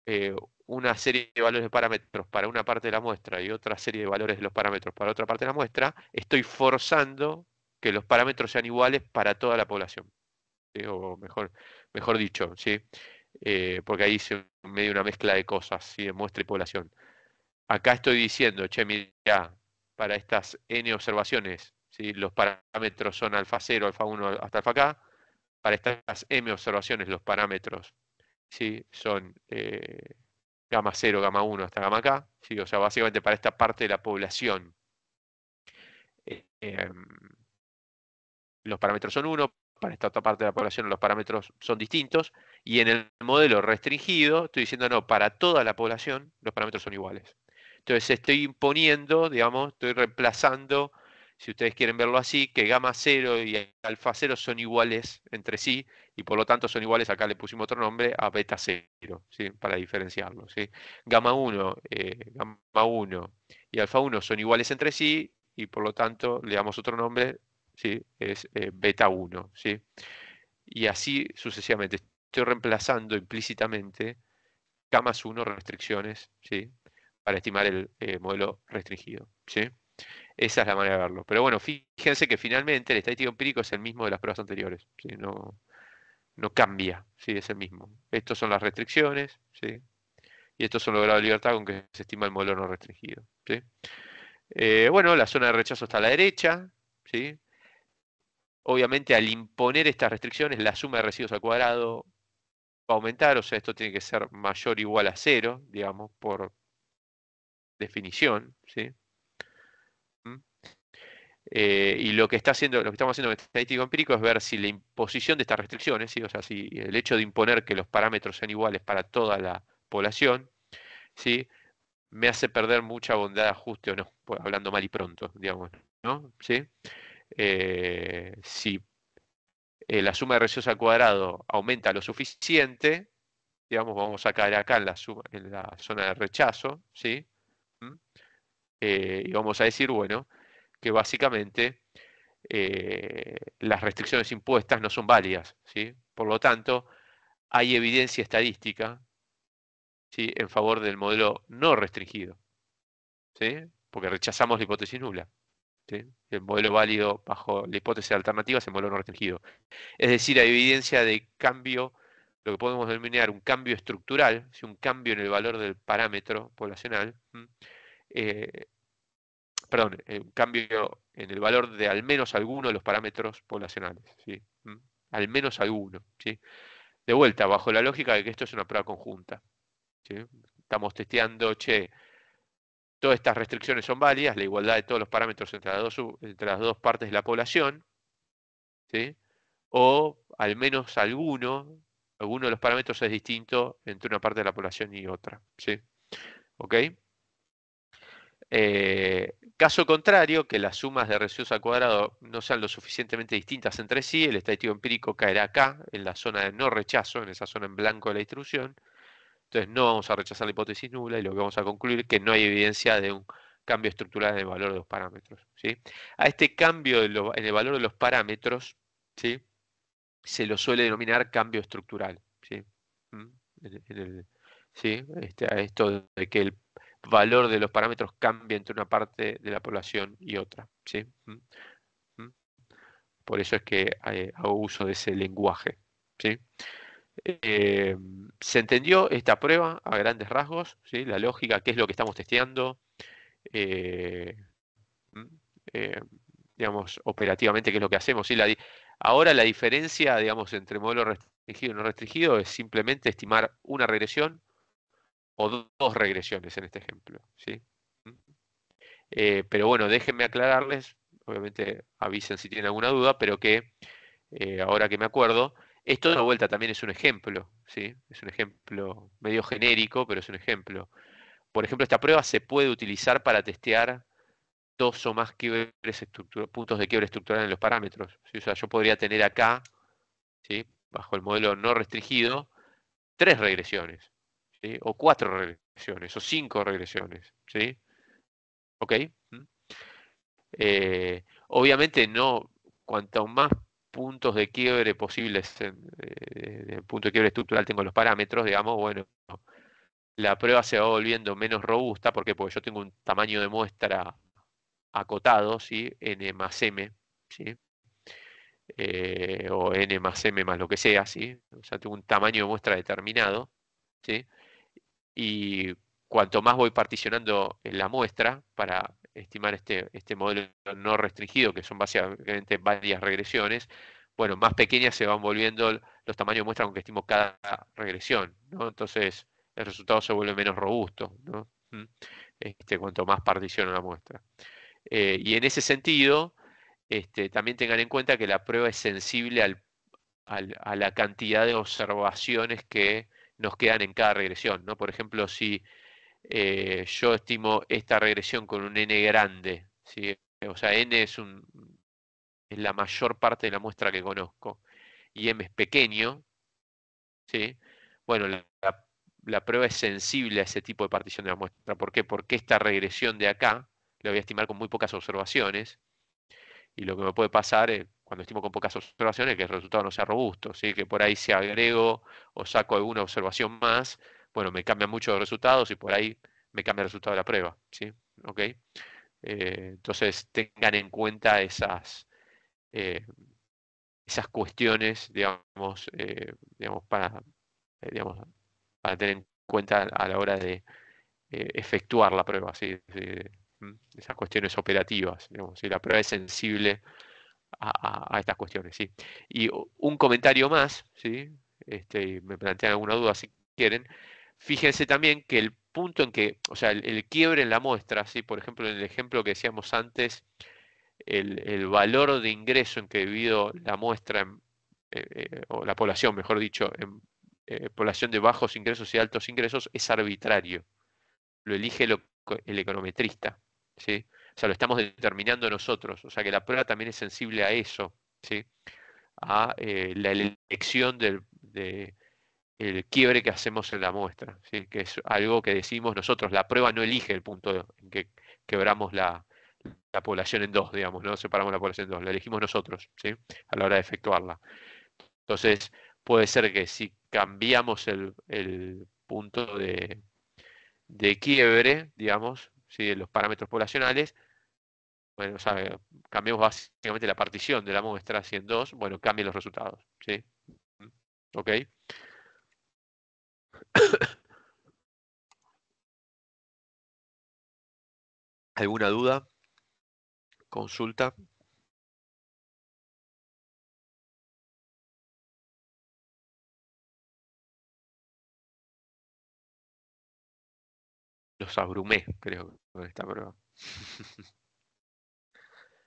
eh, una serie de valores de parámetros para una parte de la muestra y otra serie de valores de los parámetros para otra parte de la muestra, estoy forzando que los parámetros sean iguales para toda la población, ¿sí? O mejor dicho, ¿sí? Porque ahí se medio una mezcla de cosas, ¿sí? De muestra y población. Acá estoy diciendo, che, mira, para estas n observaciones, ¿sí? Los parámetros son alfa 0, alfa 1 hasta alfa k. Para estas m observaciones, los parámetros, ¿sí? Son gamma 0, gamma 1 hasta gamma k. ¿Sí? O sea, básicamente para esta parte de la población, eh, em, los parámetros son 1. Para esta otra parte de la población, los parámetros son distintos. Y en el modelo restringido, estoy diciendo, no, para toda la población, los parámetros son iguales. Entonces estoy imponiendo, digamos, estoy reemplazando, si ustedes quieren verlo así, que gamma 0 y alfa 0 son iguales entre sí, y por lo tanto son iguales, acá le pusimos otro nombre, a beta 0, ¿sí? Para diferenciarlo, ¿sí? Gamma 1, gamma 1 y alfa 1 son iguales entre sí, y por lo tanto le damos otro nombre, ¿sí? Es beta 1, ¿sí? Y así sucesivamente. Estoy reemplazando implícitamente K más 1 restricciones, ¿sí? Para estimar el modelo restringido, ¿sí? Esa es la manera de verlo. Pero bueno, fíjense que finalmente el estadístico empírico es el mismo de las pruebas anteriores, ¿sí? No cambia, ¿sí? Es el mismo. Estos son las restricciones, ¿sí? Y estos son los grados de libertad con que se estima el modelo no restringido, ¿sí? Bueno, la zona de rechazo está a la derecha, ¿sí? Obviamente, al imponer estas restricciones, la suma de residuos al cuadrado va a aumentar, o sea, esto tiene que ser mayor o igual a cero, digamos, por definición, ¿sí? ¿Mm? Y lo que estamos haciendo en el estadístico empírico es ver si la imposición de estas restricciones, ¿sí? O sea, si el hecho de imponer que los parámetros sean iguales para toda la población, ¿sí? Me hace perder mucha bondad de ajuste o no, pues, hablando mal y pronto, digamos, ¿no? ¿Sí? Si la suma de residuos al cuadrado aumenta lo suficiente, digamos, vamos a caer acá en la zona de rechazo, ¿sí? ¿Mm? Y vamos a decir, bueno, que básicamente las restricciones impuestas no son válidas, ¿sí? Por lo tanto, hay evidencia estadística, ¿sí? En favor del modelo no restringido, ¿sí? Porque rechazamos la hipótesis nula, ¿sí? El modelo válido bajo la hipótesis alternativa es el modelo no restringido. Es decir, hay evidencia de cambio, lo que podemos denominar un cambio estructural, ¿sí? Un cambio en el valor del parámetro poblacional, eh, perdón, un cambio en el valor de al menos alguno de los parámetros poblacionales, ¿sí? Al menos alguno, ¿sí? De vuelta, bajo la lógica de que esto es una prueba conjunta, ¿sí? Estamos testeando, che, todas estas restricciones son válidas, la igualdad de todos los parámetros entre las dos partes de la población, ¿sí? O al menos alguno de los parámetros es distinto entre una parte de la población y otra, ¿sí? ¿Ok? Caso contrario, que las sumas de residuos al cuadrado no sean lo suficientemente distintas entre sí, el estadístico empírico caerá acá, en la zona de no rechazo, en esa zona en blanco de la distribución. Entonces no vamos a rechazar la hipótesis nula y lo que vamos a concluir es que no hay evidencia de un cambio estructural en el valor de los parámetros, ¿sí? A este cambio en el valor de los parámetros, ¿sí? Se lo suele denominar cambio estructural, ¿sí? ¿Mm? ¿Sí? A esto de que el valor de los parámetros cambia entre una parte de la población y otra, ¿sí? ¿Mm? Por eso es que hago uso de ese lenguaje, ¿sí? Eh, ¿Se entendió esta prueba a grandes rasgos? ¿Sí? La lógica, qué es lo que estamos testeando, eh, ¿Mm? eh, digamos, operativamente, qué es lo que hacemos. ¿Sí? Ahora la diferencia, digamos, entre modelo restringido y no restringido es simplemente estimar una regresión o dos regresiones en este ejemplo, ¿sí? ¿Mm? Pero bueno, déjenme aclararles, obviamente avisen si tienen alguna duda, pero que ahora que me acuerdo, esto de vuelta también es un ejemplo, ¿sí? Es un ejemplo medio genérico, pero es un ejemplo. Por ejemplo, esta prueba se puede utilizar para testear dos o más puntos de quiebre estructural en los parámetros, ¿sí? O sea, yo podría tener acá, ¿sí? Bajo el modelo no restringido, 3 regresiones, ¿sí? O 4 regresiones, o 5 regresiones, ¿sí? ¿Ok? ¿Mm? Obviamente no, cuanto más puntos de quiebre posibles de punto de quiebre estructural tengo en los parámetros, digamos, bueno, la prueba se va volviendo menos robusta, ¿por qué? Porque yo tengo un tamaño de muestra acotado, ¿sí? N más M, ¿sí? O N más M más lo que sea, ¿sí? O sea, tengo un tamaño de muestra determinado, ¿sí? Y cuanto más voy particionando en la muestra para estimar este modelo no restringido, que son básicamente varias regresiones, bueno, más pequeñas se van volviendo los tamaños de muestra con que estimo cada regresión, ¿no? Entonces el resultado se vuelve menos robusto, ¿no? Cuanto más particiono la muestra. Y en ese sentido, también tengan en cuenta que la prueba es sensible a la cantidad de observaciones que nos quedan en cada regresión, ¿no? Por ejemplo, si yo estimo esta regresión con un n grande, ¿sí? O sea, es la mayor parte de la muestra que conozco, y m es pequeño, ¿sí? Bueno, la prueba es sensible a ese tipo de partición de la muestra. ¿Por qué? Porque esta regresión de acá la voy a estimar con muy pocas observaciones, y lo que me puede pasar cuando estimo con pocas observaciones es que el resultado no sea robusto, ¿sí? Que por ahí si agrego o saco alguna observación más, bueno, me cambian mucho los resultados y por ahí me cambia el resultado de la prueba, ¿sí? ¿Ok? Entonces tengan en cuenta eh, esas cuestiones, digamos, digamos, para tener en cuenta a la hora de efectuar la prueba, ¿sí? Esas cuestiones operativas, digamos, si la prueba es sensible a estas cuestiones, ¿sí? Y un comentario más, ¿sí? Me plantean alguna duda si quieren. Fíjense también que el punto en que, o sea, el quiebre en la muestra, ¿sí? Por ejemplo, en el ejemplo que decíamos antes, el valor de ingreso en que dividido la muestra, o la población, mejor dicho, en población de bajos ingresos y altos ingresos, es arbitrario. Lo elige el econometrista, ¿sí? O sea, lo estamos determinando nosotros. O sea, que la prueba también es sensible a eso, ¿sí? A la elección el quiebre que hacemos en la muestra, ¿sí? Que es algo que decimos nosotros. La prueba no elige el punto en que quebramos la población en dos, digamos, no separamos la población en dos, la elegimos nosotros, ¿sí? A la hora de efectuarla. Entonces, puede ser que si cambiamos el punto de quiebre, digamos, ¿sí? De los parámetros poblacionales, bueno, o sea, cambiamos básicamente la partición de la muestra, así en dos, bueno, cambien los resultados, ¿sí? ¿Ok? ¿Alguna duda? ¿Consulta? Los abrumé, creo, con esta prueba.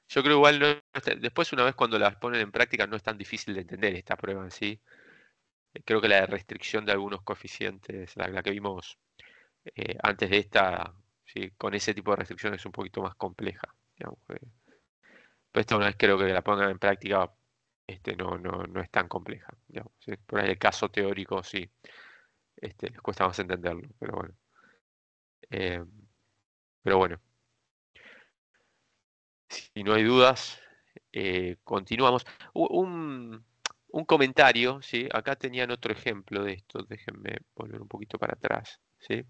Yo creo igual, después una vez cuando las ponen en práctica no es tan difícil de entender esta prueba en sí. Creo que la de restricción de algunos coeficientes, la que vimos antes de esta, sí, con ese tipo de restricciones es un poquito más compleja, digamos. Pero esta una vez creo que la pongan en práctica, no es tan compleja, digamos, ¿sí? Por ahí el caso teórico sí, les cuesta más entenderlo, pero bueno. Eh, pero bueno, si no hay dudas, continuamos. Un comentario, ¿sí? Acá tenían otro ejemplo de esto, déjenme volver un poquito para atrás, ¿sí?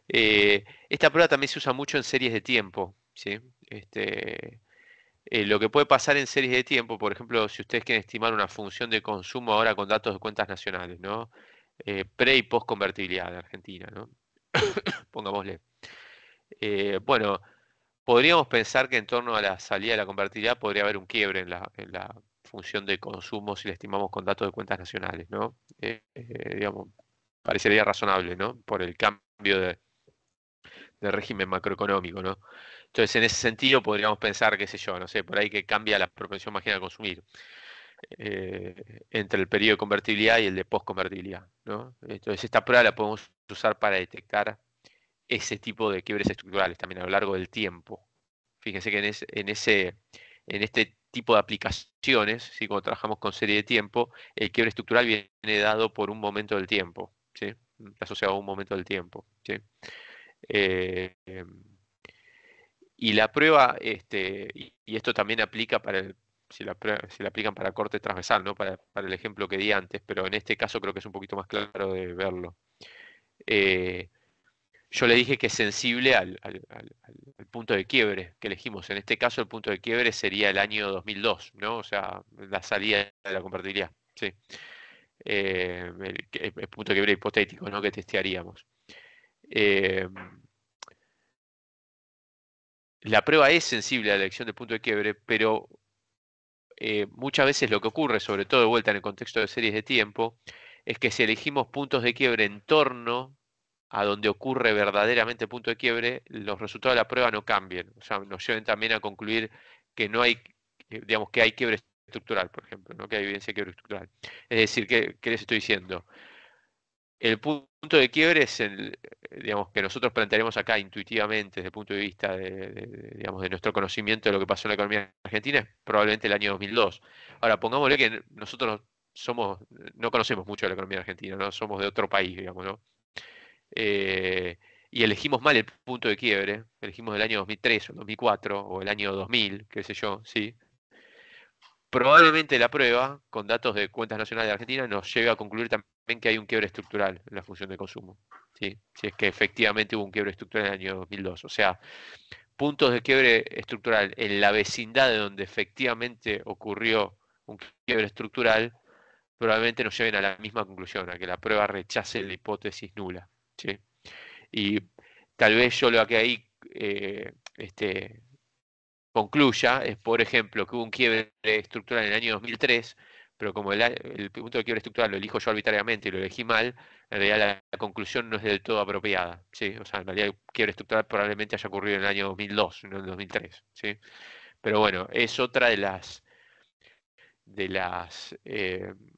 Esta prueba también se usa mucho en series de tiempo, ¿sí? Lo que puede pasar en series de tiempo, por ejemplo, si ustedes quieren estimar una función de consumo ahora con datos de cuentas nacionales, ¿no? Pre y post convertibilidad de Argentina, ¿no? Pongámosle. Bueno, podríamos pensar que en torno a la salida de la convertibilidad podría haber un quiebre en la función de consumo si la estimamos con datos de cuentas nacionales, ¿no? Digamos, parecería razonable, ¿no? Por el cambio de régimen macroeconómico, ¿no? Entonces, en ese sentido, podríamos pensar, qué sé yo, no sé, por ahí que cambia la propensión marginal a consumir entre el periodo de convertibilidad y el de postconvertibilidad, ¿no? Entonces, esta prueba la podemos usar para detectar ese tipo de quiebres estructurales también a lo largo del tiempo. Fíjense que en este tipo de aplicaciones, ¿sí? Cuando trabajamos con serie de tiempo, el quiebre estructural viene dado por un momento del tiempo, ¿sí? Asociado a un momento del tiempo, ¿sí? Eh, em, y la prueba, y esto también aplica si la aplican para corte transversal, ¿no? Para el ejemplo que di antes, pero en este caso creo que es un poquito más claro de verlo. Eh, yo le dije que es sensible al punto de quiebre que elegimos. En este caso, el punto de quiebre sería el año 2002, ¿no? O sea, la salida de la convertibilidad, sí. El punto de quiebre hipotético, ¿no? Que testearíamos. Eh, la prueba es sensible a la elección del punto de quiebre, pero muchas veces lo que ocurre, sobre todo de vuelta en el contexto de series de tiempo, es que si elegimos puntos de quiebre en torno a donde ocurre verdaderamente el punto de quiebre, los resultados de la prueba no cambian. O sea, nos llevan también a concluir que no hay, digamos, que hay quiebre estructural, por ejemplo, ¿no? Que hay evidencia de quiebre estructural. Es decir, ¿qué les estoy diciendo? El punto de quiebre es digamos, que nosotros plantearemos acá intuitivamente desde el punto de vista digamos, de nuestro conocimiento de lo que pasó en la economía argentina, es probablemente el año 2002. Ahora, pongámosle que nosotros no conocemos mucho de la economía argentina, no somos de otro país, digamos, ¿no? Y elegimos mal el punto de quiebre, elegimos el año 2003 o el 2004 o el año 2000, qué sé yo, ¿sí? Probablemente la prueba, con datos de cuentas nacionales de Argentina, nos lleve a concluir también que hay un quiebre estructural en la función de consumo, ¿sí? Si es que efectivamente hubo un quiebre estructural en el año 2002. O sea, puntos de quiebre estructural en la vecindad de donde efectivamente ocurrió un quiebre estructural, probablemente nos lleven a la misma conclusión, a que la prueba rechace la hipótesis nula. ¿Sí? Y tal vez yo lo que ahí concluya es, por ejemplo, que hubo un quiebre estructural en el año 2003, pero como el punto de quiebre estructural lo elijo yo arbitrariamente y lo elegí mal, en realidad la conclusión no es del todo apropiada, ¿sí? O sea, en realidad el quiebre estructural probablemente haya ocurrido en el año 2002, no en el 2003, ¿sí? Pero bueno, es otra de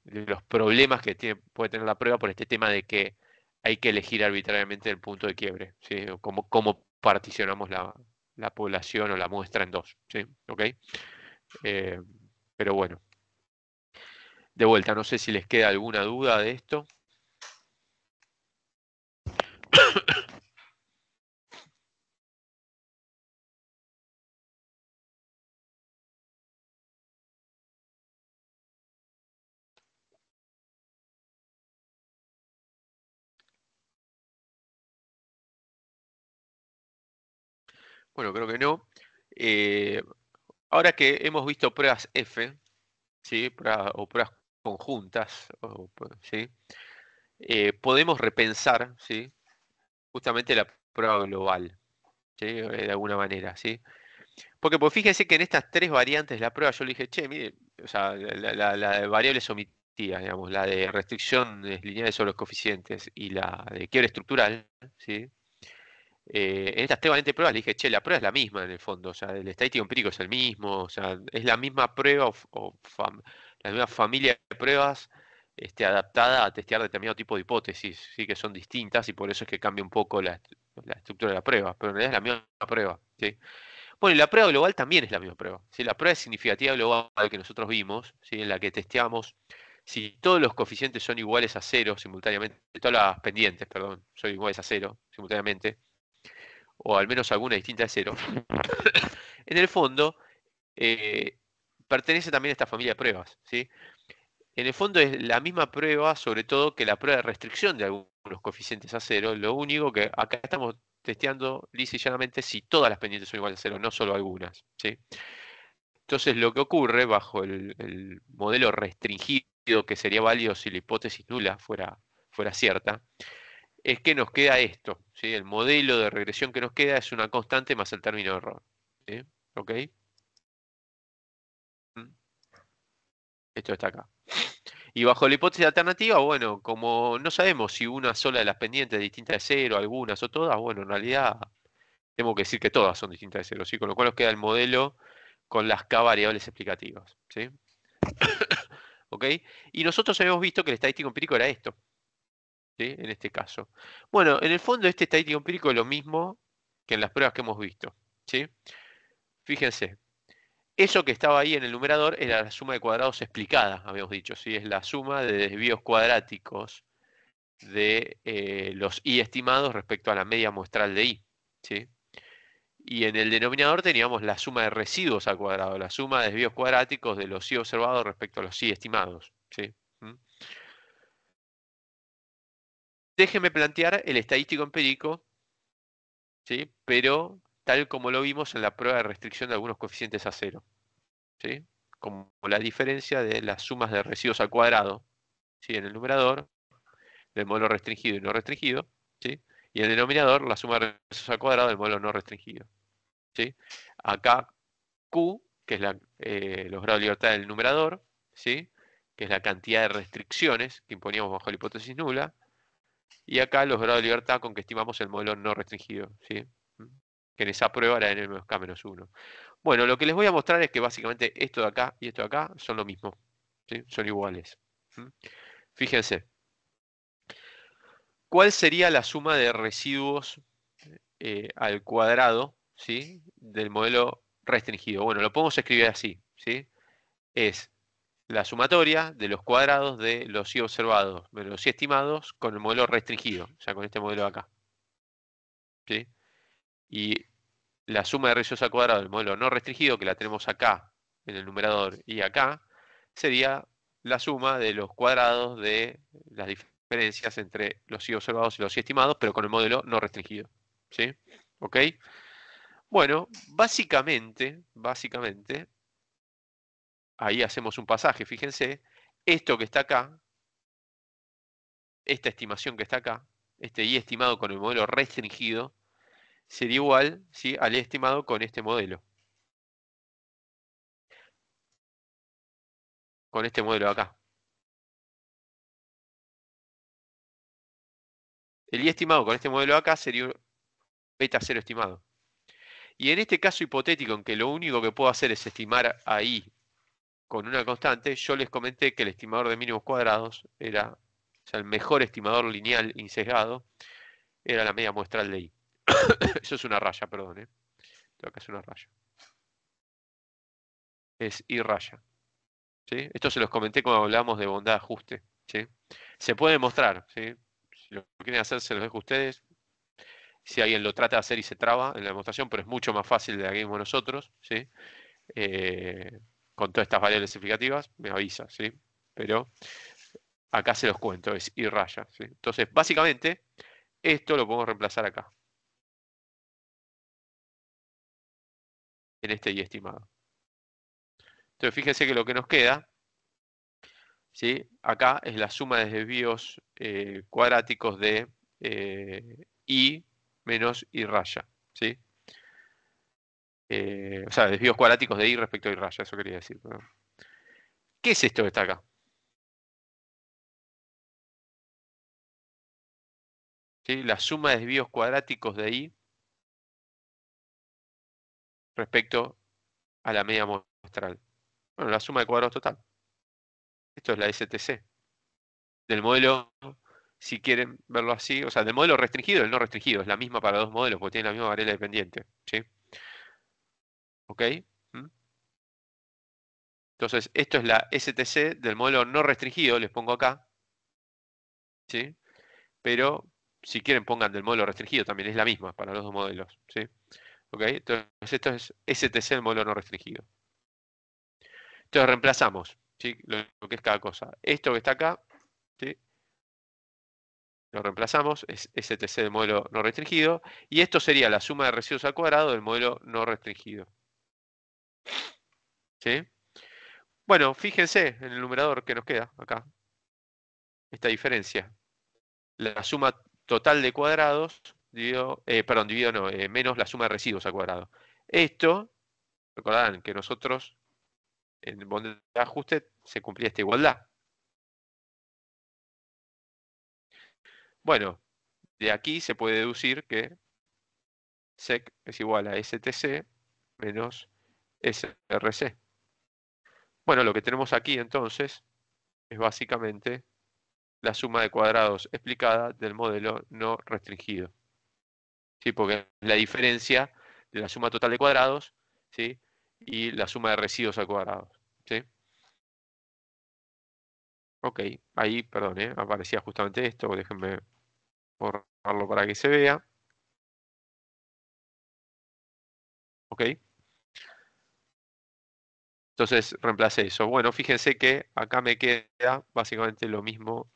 los problemas que puede tener la prueba por este tema de que hay que elegir arbitrariamente el punto de quiebre, ¿sí? O cómo particionamos la población o la muestra en dos, ¿sí? ¿Ok? Eh, pero bueno, de vuelta, no sé si les queda alguna duda de esto. Bueno, creo que no. Eh, ahora que hemos visto pruebas F, ¿sí? O pruebas conjuntas, ¿sí? Podemos repensar, ¿sí? Justamente la prueba global, ¿sí? De alguna manera, ¿sí? Porque pues fíjense que en estas tres variantes de la prueba yo le dije, che, mire, o sea, la de variables omitidas, digamos, la de restricciones lineales sobre los coeficientes y la de quiebre estructural, ¿sí? En estas tres variantes de pruebas le dije, che, la prueba es la misma en el fondo, o sea, el estadístico empírico es el mismo, o sea, es la misma prueba la misma familia de pruebas adaptada a testear determinado tipo de hipótesis, sí que son distintas y por eso es que cambia un poco la estructura de la prueba, pero en realidad es la misma prueba, ¿sí? Bueno, y la prueba global también es la misma prueba, ¿sí? La prueba significativa global que nosotros vimos, ¿sí? En la que testeamos si todos los coeficientes son iguales a cero simultáneamente, todas las pendientes, perdón, son iguales a cero simultáneamente, o al menos alguna distinta de cero, en el fondo eh, pertenece también a esta familia de pruebas, ¿sí? En el fondo es la misma prueba, sobre todo que la prueba de restricción de algunos coeficientes a cero, lo único que acá estamos testeando lisa y llanamente si todas las pendientes son iguales a cero, no solo algunas, ¿sí? Entonces lo que ocurre bajo el modelo restringido, que sería válido si la hipótesis nula fuera cierta, es que nos queda esto, ¿sí? El modelo de regresión que nos queda es una constante más el término de error, ¿sí? ¿Ok? ¿Mm? Esto está acá. Y bajo la hipótesis alternativa, bueno, como no sabemos si una sola de las pendientes es distinta de cero, algunas o todas, bueno, en realidad tengo que decir que todas son distintas de cero, ¿sí? Con lo cual nos queda el modelo con las k variables explicativas, ¿sí? ¿Ok? Y nosotros habíamos visto que el estadístico empírico era esto, ¿sí? En este caso. Bueno, en el fondo este estadístico empírico es lo mismo que en las pruebas que hemos visto, ¿sí? Fíjense, eso que estaba ahí en el numerador era la suma de cuadrados explicada, habíamos dicho, ¿sí? Es la suma de desvíos cuadráticos de los i estimados respecto a la media muestral de i, ¿sí? Y en el denominador teníamos la suma de residuos al cuadrado, la suma de desvíos cuadráticos de los i observados respecto a los i estimados, ¿sí? ¿Mm? Déjeme plantear el estadístico empírico, ¿sí? Pero tal como lo vimos en la prueba de restricción de algunos coeficientes a cero, ¿sí? Como la diferencia de las sumas de residuos al cuadrado, ¿sí? En el numerador, del modelo restringido y no restringido, ¿sí? Y en el denominador, la suma de residuos al cuadrado del modelo no restringido, ¿sí? Acá Q, que es los grados de libertad del numerador, ¿sí? Que es la cantidad de restricciones que imponíamos bajo la hipótesis nula, y acá los grados de libertad con que estimamos el modelo no restringido, ¿sí? Que en esa prueba era n menos k menos 1. Bueno, lo que les voy a mostrar es que básicamente esto de acá y esto de acá son lo mismo, ¿sí? Son iguales. Fíjense, ¿cuál sería la suma de residuos al cuadrado, ¿sí? Del modelo restringido? Bueno, lo podemos escribir así, ¿sí? Es la sumatoria de los cuadrados de los i observados menos los i estimados con el modelo restringido, o sea, con este modelo de acá, ¿sí? Y la suma de residuos al cuadrado del modelo no restringido, que la tenemos acá en el numerador y acá, sería la suma de los cuadrados de las diferencias entre los i observados y los i estimados, pero con el modelo no restringido, ¿sí? ¿Ok? Bueno, básicamente, ahí hacemos un pasaje, fíjense, esto que está acá, esta estimación que está acá, este I estimado con el modelo restringido, sería igual, ¿sí?, al I estimado con este modelo. Con este modelo de acá. El I estimado con este modelo de acá sería beta 0 estimado. Y en este caso hipotético en que lo único que puedo hacer es estimar a I con una constante, yo les comenté que el estimador de mínimos cuadrados era, o sea, el mejor estimador lineal insesgado, era la media muestral de I. Eso es una raya, perdón, Esto acá es una raya. Es I raya. ¿Sí? Esto se los comenté cuando hablábamos de bondad de ajuste. ¿Sí? Se puede demostrar, ¿sí? Si lo quieren hacer, se los dejo a ustedes. Si alguien lo trata de hacer y se traba en la demostración, pero es mucho más fácil de la que vimos nosotros, ¿sí? Con todas estas variables explicativas, me avisa, ¿sí? Pero acá se los cuento, es I raya, ¿sí? Entonces, básicamente, esto lo podemos reemplazar acá, en este I estimado. Entonces, fíjense que lo que nos queda, ¿sí?, acá es la suma de desvíos cuadráticos de I menos I raya, ¿sí? O sea, desvíos cuadráticos de I respecto a I raya, eso quería decir. ¿Qué es esto que está acá? ¿Sí? La suma de desvíos cuadráticos de I respecto a la media muestral. Bueno, la suma de cuadrados total. Esto es la STC. Del modelo, si quieren verlo así, o sea, del modelo restringido y el no restringido. Es la misma para los modelos porque tienen la misma variable dependiente. ¿Sí? ¿Ok? ¿Mm? Entonces, esto es la STC del modelo no restringido, les pongo acá. ¿Sí? Pero si quieren pongan del modelo restringido, también es la misma para los dos modelos. ¿Sí? ¿Ok? Entonces, esto es STC del modelo no restringido. Entonces reemplazamos, ¿sí?, lo que es cada cosa. Esto que está acá, ¿sí?, lo reemplazamos, es STC del modelo no restringido, y esto sería la suma de residuos al cuadrado del modelo no restringido. ¿Sí? Bueno, fíjense en el numerador que nos queda acá, esta diferencia. La suma total de cuadrados, dividido no, menos la suma de residuos al cuadrado. Esto, recordarán que nosotros en el bondad de ajuste se cumplía esta igualdad. Bueno, de aquí se puede deducir que sec es igual a STC menos SRC. Bueno, lo que tenemos aquí entonces es básicamente la suma de cuadrados explicada del modelo no restringido. ¿Sí? Porque es la diferencia de la suma total de cuadrados, ¿sí?, y la suma de residuos al cuadrado. ¿Sí? Ok, ahí, perdón, aparecía justamente esto, déjenme borrarlo para que se vea. Ok. Entonces reemplacé eso. Bueno, fíjense que acá me queda básicamente lo mismo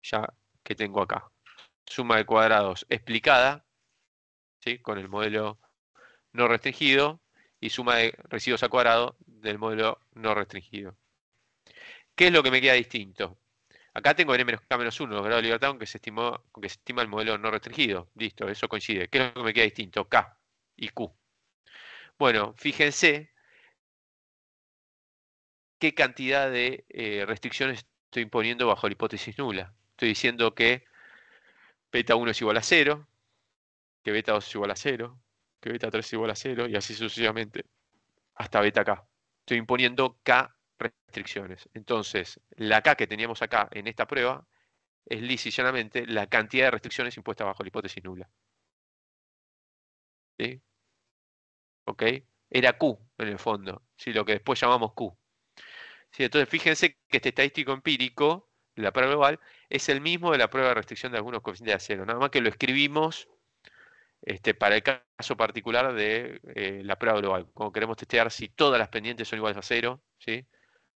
ya que tengo acá. Suma de cuadrados explicada, ¿sí?, con el modelo no restringido, y suma de residuos al cuadrado del modelo no restringido. ¿Qué es lo que me queda distinto? Acá tengo n menos k menos 1, los grados de libertad, aunque se estima el modelo no restringido. Listo, eso coincide. ¿Qué es lo que me queda distinto? K y Q. Bueno, fíjense qué cantidad de restricciones estoy imponiendo bajo la hipótesis nula. Estoy diciendo que beta 1 es igual a 0, que beta 2 es igual a 0, que beta 3 es igual a 0, y así sucesivamente, hasta beta k. Estoy imponiendo k restricciones. Entonces, la k que teníamos acá en esta prueba es lisa y llanamente la cantidad de restricciones impuestas bajo la hipótesis nula. ¿Sí? ¿Ok? Era Q en el fondo, ¿sí?, lo que después llamamos Q. ¿Sí? Entonces, fíjense que este estadístico empírico de la prueba global es el mismo de la prueba de restricción de algunos coeficientes de acero, nada más que lo escribimos para el caso particular de la prueba global, como queremos testear si todas las pendientes son iguales a 0, ¿sí?,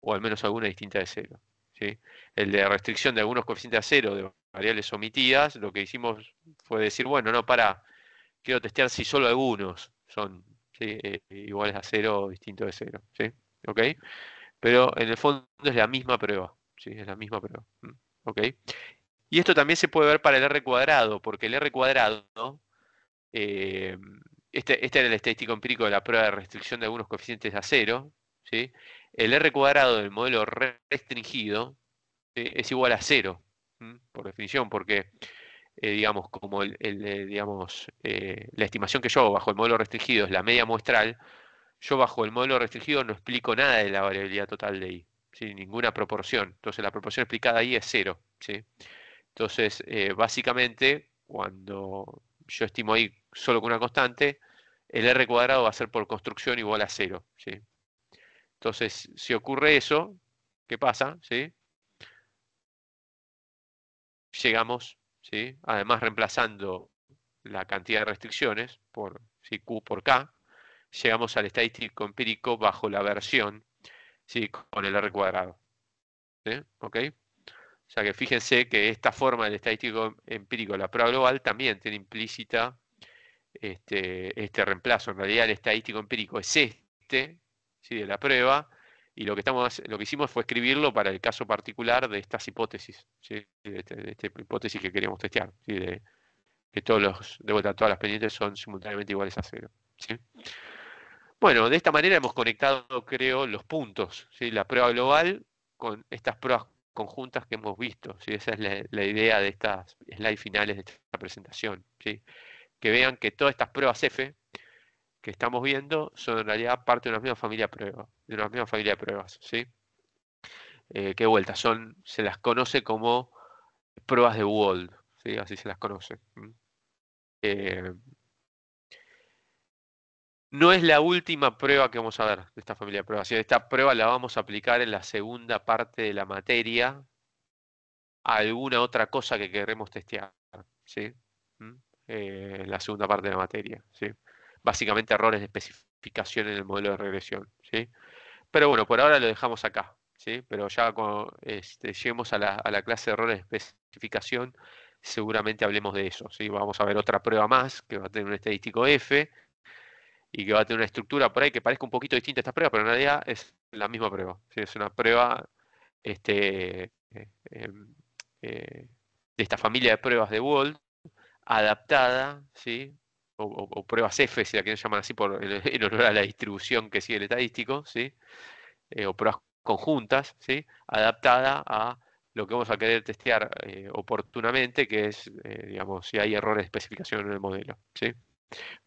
o al menos alguna distinta de 0. ¿Sí? El de restricción de algunos coeficientes a 0 de variables omitidas, lo que hicimos fue decir, bueno, no, para quiero testear si solo algunos son, ¿sí? Iguales a cero o distintos de cero, ¿sí? ¿Ok? Pero en el fondo es la misma prueba, ¿sí? Es la misma prueba. ¿Ok? Y esto también se puede ver para el R cuadrado, porque el R cuadrado, eh, este era el estadístico empírico de la prueba de restricción de algunos coeficientes a cero, ¿sí? El R cuadrado del modelo restringido, ¿sí? Es igual a cero, por definición, porque digamos, como digamos, la estimación que yo hago bajo el modelo restringido es la media muestral, yo bajo el modelo restringido no explico nada de la variabilidad total de I, ¿sí? Ninguna proporción. Entonces la proporción explicada ahí es cero, ¿sí? Entonces, básicamente, cuando yo estimo ahí solo con una constante, el R cuadrado va a ser por construcción igual a cero, ¿sí? Entonces, si ocurre eso, ¿qué pasa? ¿Sí? Llegamos, ¿sí? Además reemplazando la cantidad de restricciones por ¿sí? Q por K, llegamos al estadístico empírico bajo la versión, ¿sí? Con el R cuadrado, ¿sí? ¿Ok? O sea que fíjense que esta forma del estadístico empírico de la prueba global también tiene implícita este reemplazo. En realidad el estadístico empírico es este, ¿sí? De la prueba, y lo que hicimos fue escribirlo para el caso particular de estas hipótesis, ¿sí? De esta hipótesis que queríamos testear, ¿sí? De que de vuelta, todas las pendientes son simultáneamente iguales a cero, ¿sí? Bueno, de esta manera hemos conectado, creo, los puntos, ¿sí? La prueba global con estas pruebas conjuntas que hemos visto, ¿sí? Esa es la idea de estas slides finales de esta presentación, ¿sí? Que vean que todas estas pruebas F que estamos viendo son en realidad parte de una misma familia de pruebas, ¿sí? Que de vuelta se las conoce como pruebas de Wald, ¿sí? Así se las conoce. Eh, no es la última prueba que vamos a ver de esta familia de pruebas. ¿Sí? Esta prueba la vamos a aplicar en la segunda parte de la materia a alguna otra cosa que queremos testear, ¿sí? ¿Mm? En la segunda parte de la materia, ¿sí? Básicamente errores de especificación en el modelo de regresión, ¿sí? Pero bueno, por ahora lo dejamos acá, ¿sí? Pero ya cuando lleguemos a la clase de errores de especificación, seguramente hablemos de eso, ¿sí? Vamos a ver otra prueba más que va a tener un estadístico F y que va a tener una estructura por ahí que parezca un poquito distinta a esta prueba, pero en realidad es la misma prueba, ¿sí? Es una prueba em, de esta familia de pruebas de Wald adaptada, ¿sí? O pruebas F, si la quieren llamar así, en honor a la distribución que sigue el estadístico, ¿sí? O pruebas conjuntas, ¿sí? Adaptada a lo que vamos a querer testear oportunamente, que es, digamos, si hay errores de especificación en el modelo, ¿sí?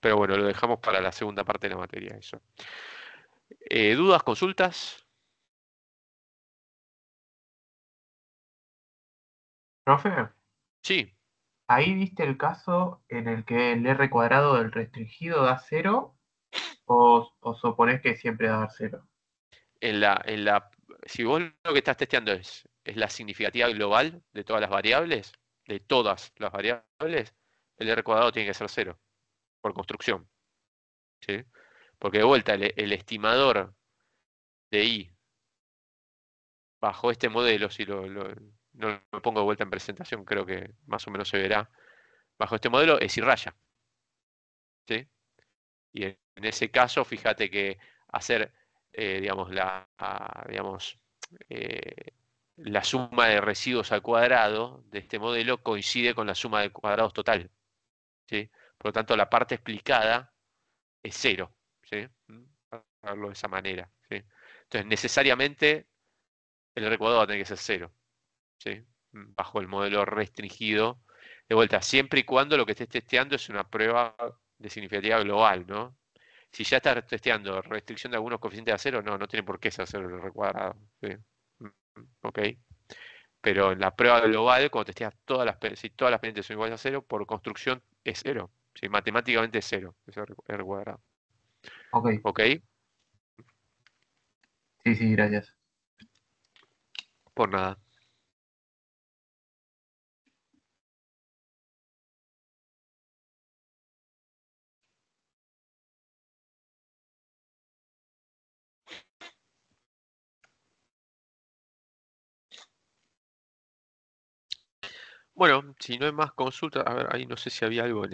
Pero bueno, lo dejamos para la segunda parte de la materia, eso. ¿Dudas, consultas? Profe, Sí, ahí viste el caso en el que el R cuadrado del restringido da cero o suponés que siempre va a dar cero. si vos lo que estás testeando es la significatividad global de todas las variables, el R cuadrado tiene que ser cero, por construcción, ¿sí? Porque de vuelta, el estimador de I bajo este modelo, si no lo pongo de vuelta en presentación, creo que más o menos se verá, bajo este modelo es I raya, ¿sí? Y en ese caso, fíjate que hacer, digamos, eh, la suma de residuos al cuadrado de este modelo coincide con la suma de cuadrados total, ¿sí? Por lo tanto, la parte explicada es cero, ¿sí? Para verlo de esa manera, ¿sí? Entonces, necesariamente el R cuadrado va a tener que ser cero, ¿sí? Bajo el modelo restringido. De vuelta, siempre y cuando lo que estés testeando es una prueba de significatividad global, ¿no? Si ya estás testeando restricción de algunos coeficientes a cero, no tiene por qué ser cero el R cuadrado, ¿sí? ¿Ok? Pero en la prueba global, cuando testeas si todas las pendientes son iguales a cero, por construcción es cero, ¿sí? Matemáticamente es cero, es R cuadrado. Ok, ¿Ok? sí, sí, gracias. Por nada. Bueno, si no hay más consultas, a ver, ahí no sé si había algo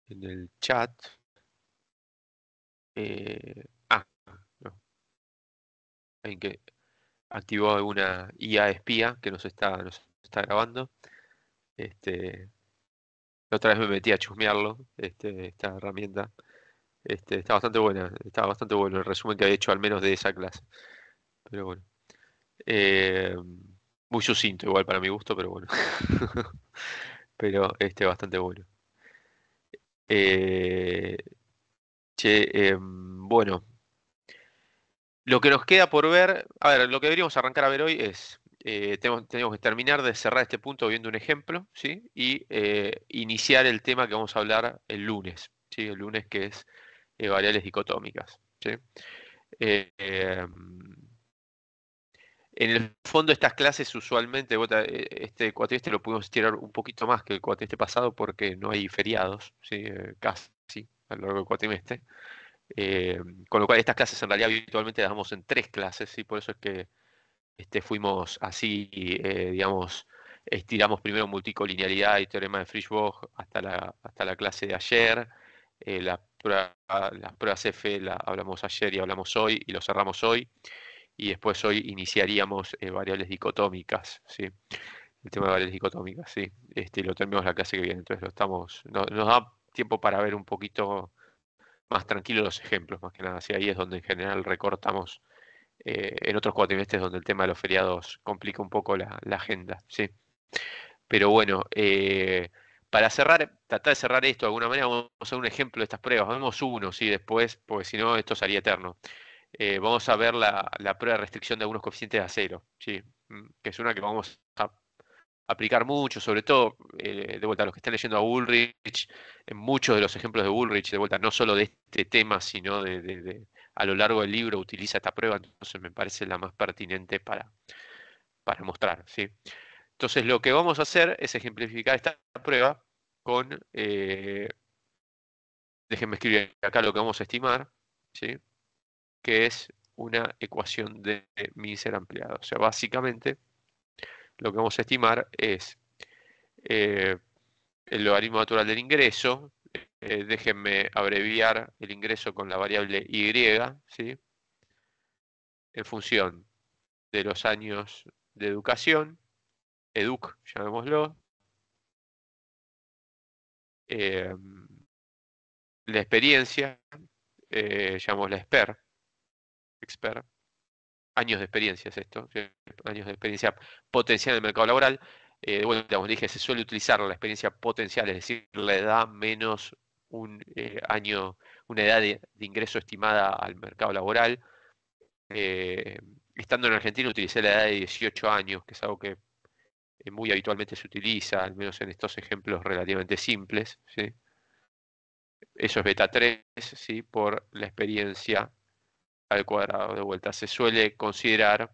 en el chat. No. Alguien que activó alguna IA espía que nos está grabando. La otra vez me metí a chusmearlo, esta herramienta. Está bastante buena, está bastante bueno el resumen que había hecho al menos de esa clase. Pero bueno. Eh, Muy sucinto igual para mi gusto, pero bueno. Pero bastante bueno. Eh, bueno, lo que nos queda por ver, a ver, lo que deberíamos arrancar a ver hoy es, tenemos que terminar de cerrar este punto viendo un ejemplo, ¿sí? Y iniciar el tema que vamos a hablar el lunes, ¿sí? El lunes que es variables dicotómicas, ¿sí? Eh, em, En el fondo, estas clases usualmente, este cuatrimestre lo pudimos estirar un poquito más que el cuatrimestre pasado porque no hay feriados, ¿sí? Casi a lo largo del cuatrimestre. Eh, con lo cual, estas clases en realidad habitualmente las damos en 3 clases, ¿sí? Por eso es que fuimos así, digamos, estiramos primero multicolinealidad y teorema de Frisch-Bach hasta la clase de ayer. Las pruebas F las hablamos ayer y hablamos hoy y lo cerramos hoy y después hoy iniciaríamos variables dicotómicas, ¿sí? El tema de variables dicotómicas, ¿sí? Lo terminamos la clase que viene, entonces nos da tiempo para ver un poquito más tranquilo los ejemplos, más que nada, ¿sí? Ahí es donde en general recortamos en otros cuatrimestres donde el tema de los feriados complica un poco la agenda, ¿sí? Pero bueno, para cerrar, tratar de cerrar esto de alguna manera, vamos a hacer un ejemplo de estas pruebas, vemos uno, ¿sí? Después, porque si no, esto sería eterno. Vamos a ver la prueba de restricción de algunos coeficientes de acero, ¿sí? Que es una que vamos a aplicar mucho, sobre todo, de vuelta, a los que están leyendo a Bullrich, en muchos de los ejemplos de Bullrich, de vuelta, no solo de este tema, sino a lo largo del libro utiliza esta prueba, entonces me parece la más pertinente para mostrar, ¿sí? Entonces lo que vamos a hacer es ejemplificar esta prueba con, déjenme escribir acá lo que vamos a estimar, ¿sí? Que es una ecuación de Mincer ampliado. O sea, básicamente lo que vamos a estimar es eh, el logaritmo natural del ingreso. Déjenme abreviar el ingreso con la variable y, ¿sí? En función de los años de educación, educ, llamémoslo, eh, la experiencia, llamamos la expert, años de experiencia es esto, ¿sí? Años de experiencia potencial en el mercado laboral. Bueno, como dije, se suele utilizar la experiencia potencial, es decir, la edad menos un año, una edad de ingreso estimada al mercado laboral. Eh, Estando en Argentina utilicé la edad de 18 años, que es algo que muy habitualmente se utiliza, al menos en estos ejemplos relativamente simples, ¿sí? Eso es beta 3, ¿sí? Por la experiencia al cuadrado. De vuelta, se suele considerar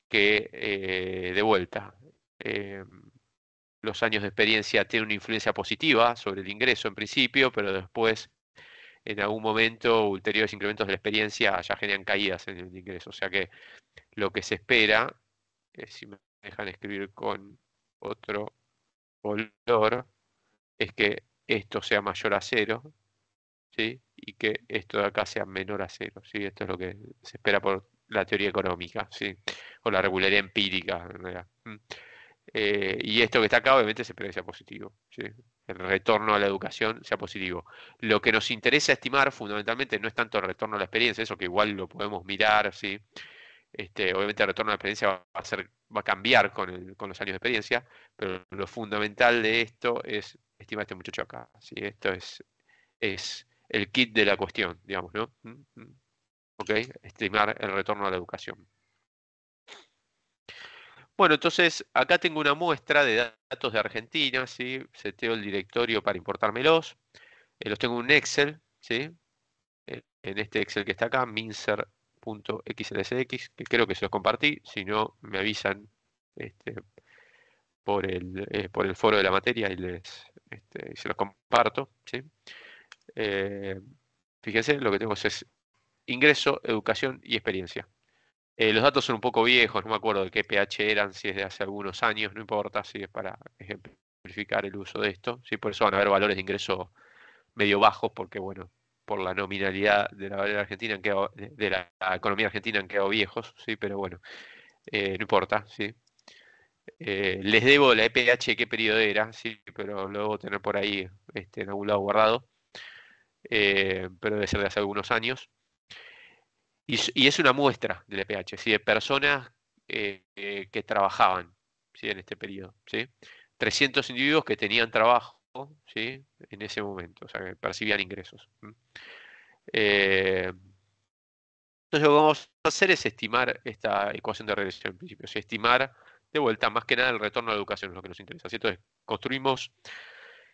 que, de vuelta, eh, los años de experiencia tienen una influencia positiva sobre el ingreso en principio, pero después, en algún momento, ulteriores incrementos de la experiencia ya generan caídas en el ingreso. O sea que lo que se espera, si me dejan escribir con otro color, es que esto sea mayor a 0, ¿sí? Y que esto de acá sea menor a 0, ¿sí? Esto es lo que se espera por la teoría económica, ¿sí? O la regularidad empírica, en realidad. Y esto que está acá obviamente se espera que sea positivo, ¿sí? El retorno a la educación sea positivo. Lo que nos interesa estimar fundamentalmente no es tanto el retorno a la experiencia, eso que igual lo podemos mirar, ¿sí? Obviamente el retorno a la experiencia va a cambiar con los años de experiencia, pero lo fundamental de esto es estimar a este muchacho acá, ¿sí? Esto es el kit de la cuestión, digamos, ¿no? ¿Ok? Estimar el retorno a la educación. Bueno, entonces acá tengo una muestra de datos de Argentina, ¿sí? Seteo el directorio para importármelos. Los tengo en un Excel, ¿sí? En este Excel que está acá, mincer.xlsx, que creo que se los compartí. Si no, me avisan este, por el foro de la materia y se los comparto, ¿sí? Eh, Fíjense, lo que tengo es ingreso, educación y experiencia. Los datos son un poco viejos, no me acuerdo de qué pH eran, si es de hace algunos años, no importa, si es para ejemplificar el uso de esto. ¿Sí? Por eso van a haber valores de ingreso medio bajos porque, bueno, por la nominalidad de la variable argentina de la economía argentina han quedado viejos, ¿sí? Pero bueno, no importa, ¿sí? Les debo la EPH qué periodo era, sí, pero lo debo tener por ahí en algún lado guardado, pero debe ser de hace algunos años. Y es una muestra del EPH, ¿sí? De personas que trabajaban, ¿sí? En este periodo, ¿sí? 300 individuos que tenían trabajo, ¿sí? En ese momento, o sea, que percibían ingresos. Eh, entonces lo que vamos a hacer es estimar esta ecuación de regresión en principio, ¿sí? Estimar de vuelta más que nada el retorno a la educación, es lo que nos interesa, ¿sí? Entonces construimos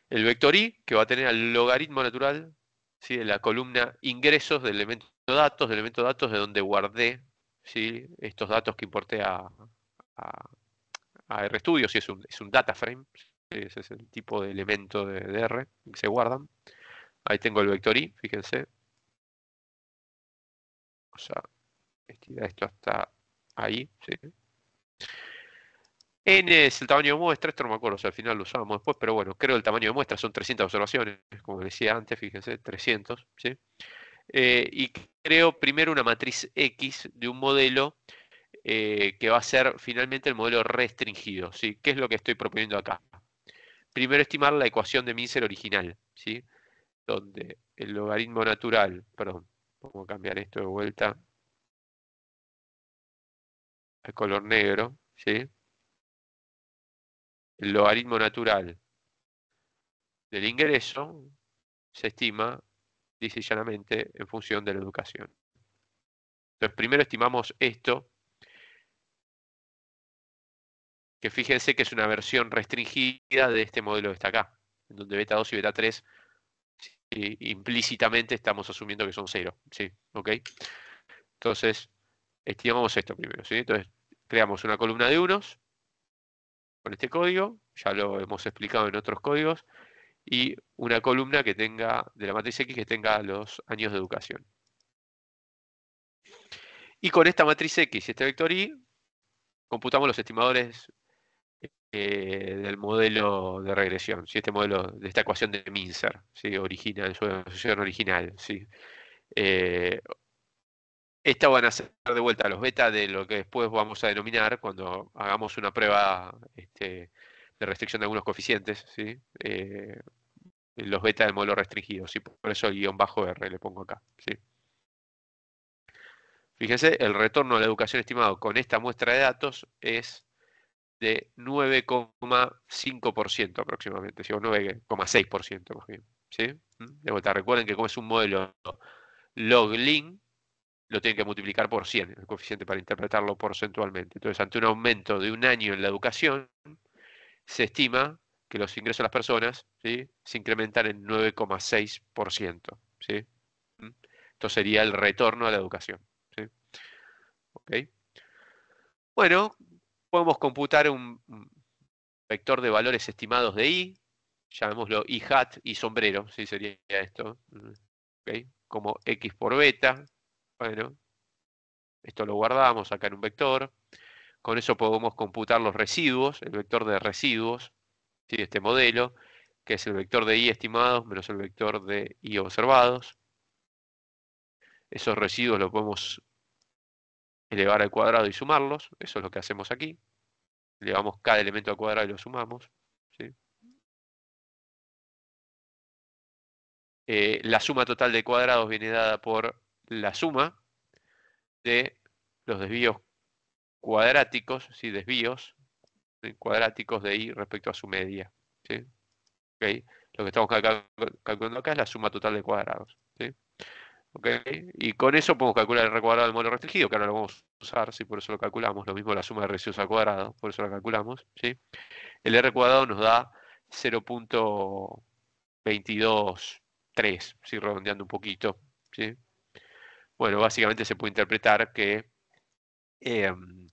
el vector i, que va a tener el logaritmo natural, ¿sí? De la columna ingresos del elemento datos de donde guardé, ¿sí? Estos datos que importé a RStudio, si es un data frame, ¿sí? Ese es el tipo de elemento de R que se guardan. Ahí tengo el vector i, fíjense. O sea, estirar esto hasta ahí, ¿sí? N es el tamaño de muestra, esto no me acuerdo si al final lo usábamos después, pero bueno, creo el tamaño de muestra son 300 observaciones, como decía antes, fíjense, 300, ¿sí? Y creo primero una matriz X de un modelo que va a ser finalmente el modelo restringido, ¿sí? ¿Qué es lo que estoy proponiendo acá? Primero estimar la ecuación de Mincer original, ¿sí? Donde el logaritmo natural, perdón, vamos a cambiar esto de vuelta al color negro, ¿sí? El logaritmo natural del ingreso se estima, dice llanamente, en función de la educación. Entonces, primero estimamos esto, que fíjense que es una versión restringida de este modelo que está acá, en donde beta 2 y beta 3 implícitamente estamos asumiendo que son 0, ¿sí? ¿Ok? Entonces, estimamos esto primero, ¿sí? Entonces, creamos una columna de unos con este código, ya lo hemos explicado en otros códigos, y una columna que tenga, de la matriz X, que tenga los años de educación. Y con esta matriz X y este vector Y, computamos los estimadores del modelo de regresión, ¿sí? Este modelo de esta ecuación de Mincer, ¿sí? Original, su asociación original, ¿sí? Esta van a ser de vuelta los beta de lo que después vamos a denominar cuando hagamos una prueba de restricción de algunos coeficientes, ¿sí? Los beta del modelo restringido, ¿sí? Por eso el guión bajo R le pongo acá, ¿sí? Fíjense, el retorno a la educación estimado con esta muestra de datos es de 9,5% aproximadamente, ¿sí? O 9,6% más bien, ¿sí? De vuelta, recuerden que como es un modelo log-lin, lo tienen que multiplicar por 100, el coeficiente para interpretarlo porcentualmente. Entonces, ante un aumento de un año en la educación, se estima que los ingresos de las personas, ¿sí? Se incrementan en 9,6%, ¿sí? Esto sería el retorno a la educación, ¿sí? ¿Ok? Bueno, podemos computar un vector de valores estimados de i, llamémoslo i hat y sombrero, ¿sí? Sería esto, ¿ok? Como x por beta. Bueno, esto lo guardamos acá en un vector. Con eso podemos computar los residuos, el vector de residuos, ¿sí? De este modelo, que es el vector de i estimados menos el vector de i observados. Esos residuos los podemos elevar al cuadrado y sumarlos. Eso es lo que hacemos aquí. Elevamos cada elemento al cuadrado y lo sumamos, ¿sí? La suma total de cuadrados viene dada por la suma de los desvíos cuadráticos, ¿sí? Desvíos cuadráticos de i respecto a su media, ¿sí? ¿Okay? Lo que estamos calculando acá es la suma total de cuadrados, ¿sí? ¿Okay? Y con eso podemos calcular el R cuadrado del modelo restringido, que ahora lo vamos a usar, ¿sí? Por eso lo calculamos. Lo mismo la suma de residuos al cuadrado, por eso lo calculamos, ¿sí? El R cuadrado nos da 0,223, ¿sí? Redondeando un poquito, ¿sí? Bueno, básicamente se puede interpretar que em,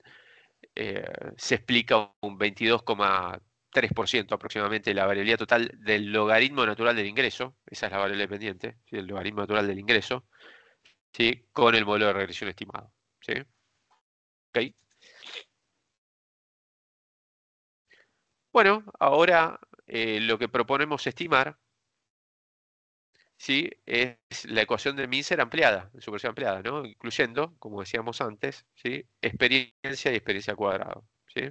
se explica un 22,3% aproximadamente la variabilidad total del logaritmo natural del ingreso, esa es la variable pendiente, ¿sí? El logaritmo natural del ingreso, ¿sí? Con el modelo de regresión estimado, ¿sí? ¿Okay? Bueno, ahora lo que proponemos estimar ¿sí? Es la ecuación de Mincer ampliada, en su versión ampliada, ¿no? Incluyendo, como decíamos antes, ¿sí? Experiencia y experiencia al cuadrado, ¿sí?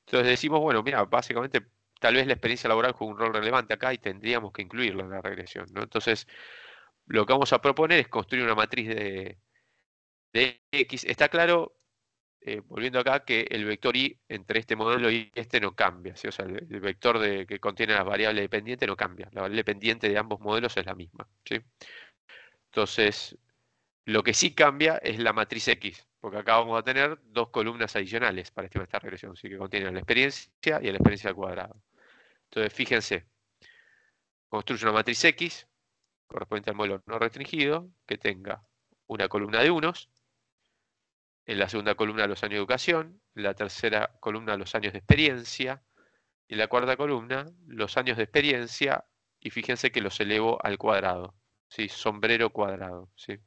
Entonces decimos, bueno, mira, básicamente tal vez la experiencia laboral juega un rol relevante acá y tendríamos que incluirlo en la regresión, ¿no? Entonces, lo que vamos a proponer es construir una matriz de X. Está claro, volviendo acá, que el vector Y entre este modelo y este no cambia, ¿sí? O sea, el vector que contiene las variables dependientes no cambia. La variable dependiente de ambos modelos es la misma, ¿sí? Entonces, lo que sí cambia es la matriz X, porque acá vamos a tener dos columnas adicionales para estimar esta regresión, ¿sí? Que contienen la experiencia y la experiencia al cuadrado. Entonces, fíjense, construye una matriz X correspondiente al modelo no restringido, que tenga una columna de unos, en la segunda columna los años de educación, en la tercera columna los años de experiencia, y en la cuarta columna los años de experiencia, y fíjense que los elevo al cuadrado, ¿sí? Sombrero cuadrado, ¿sí?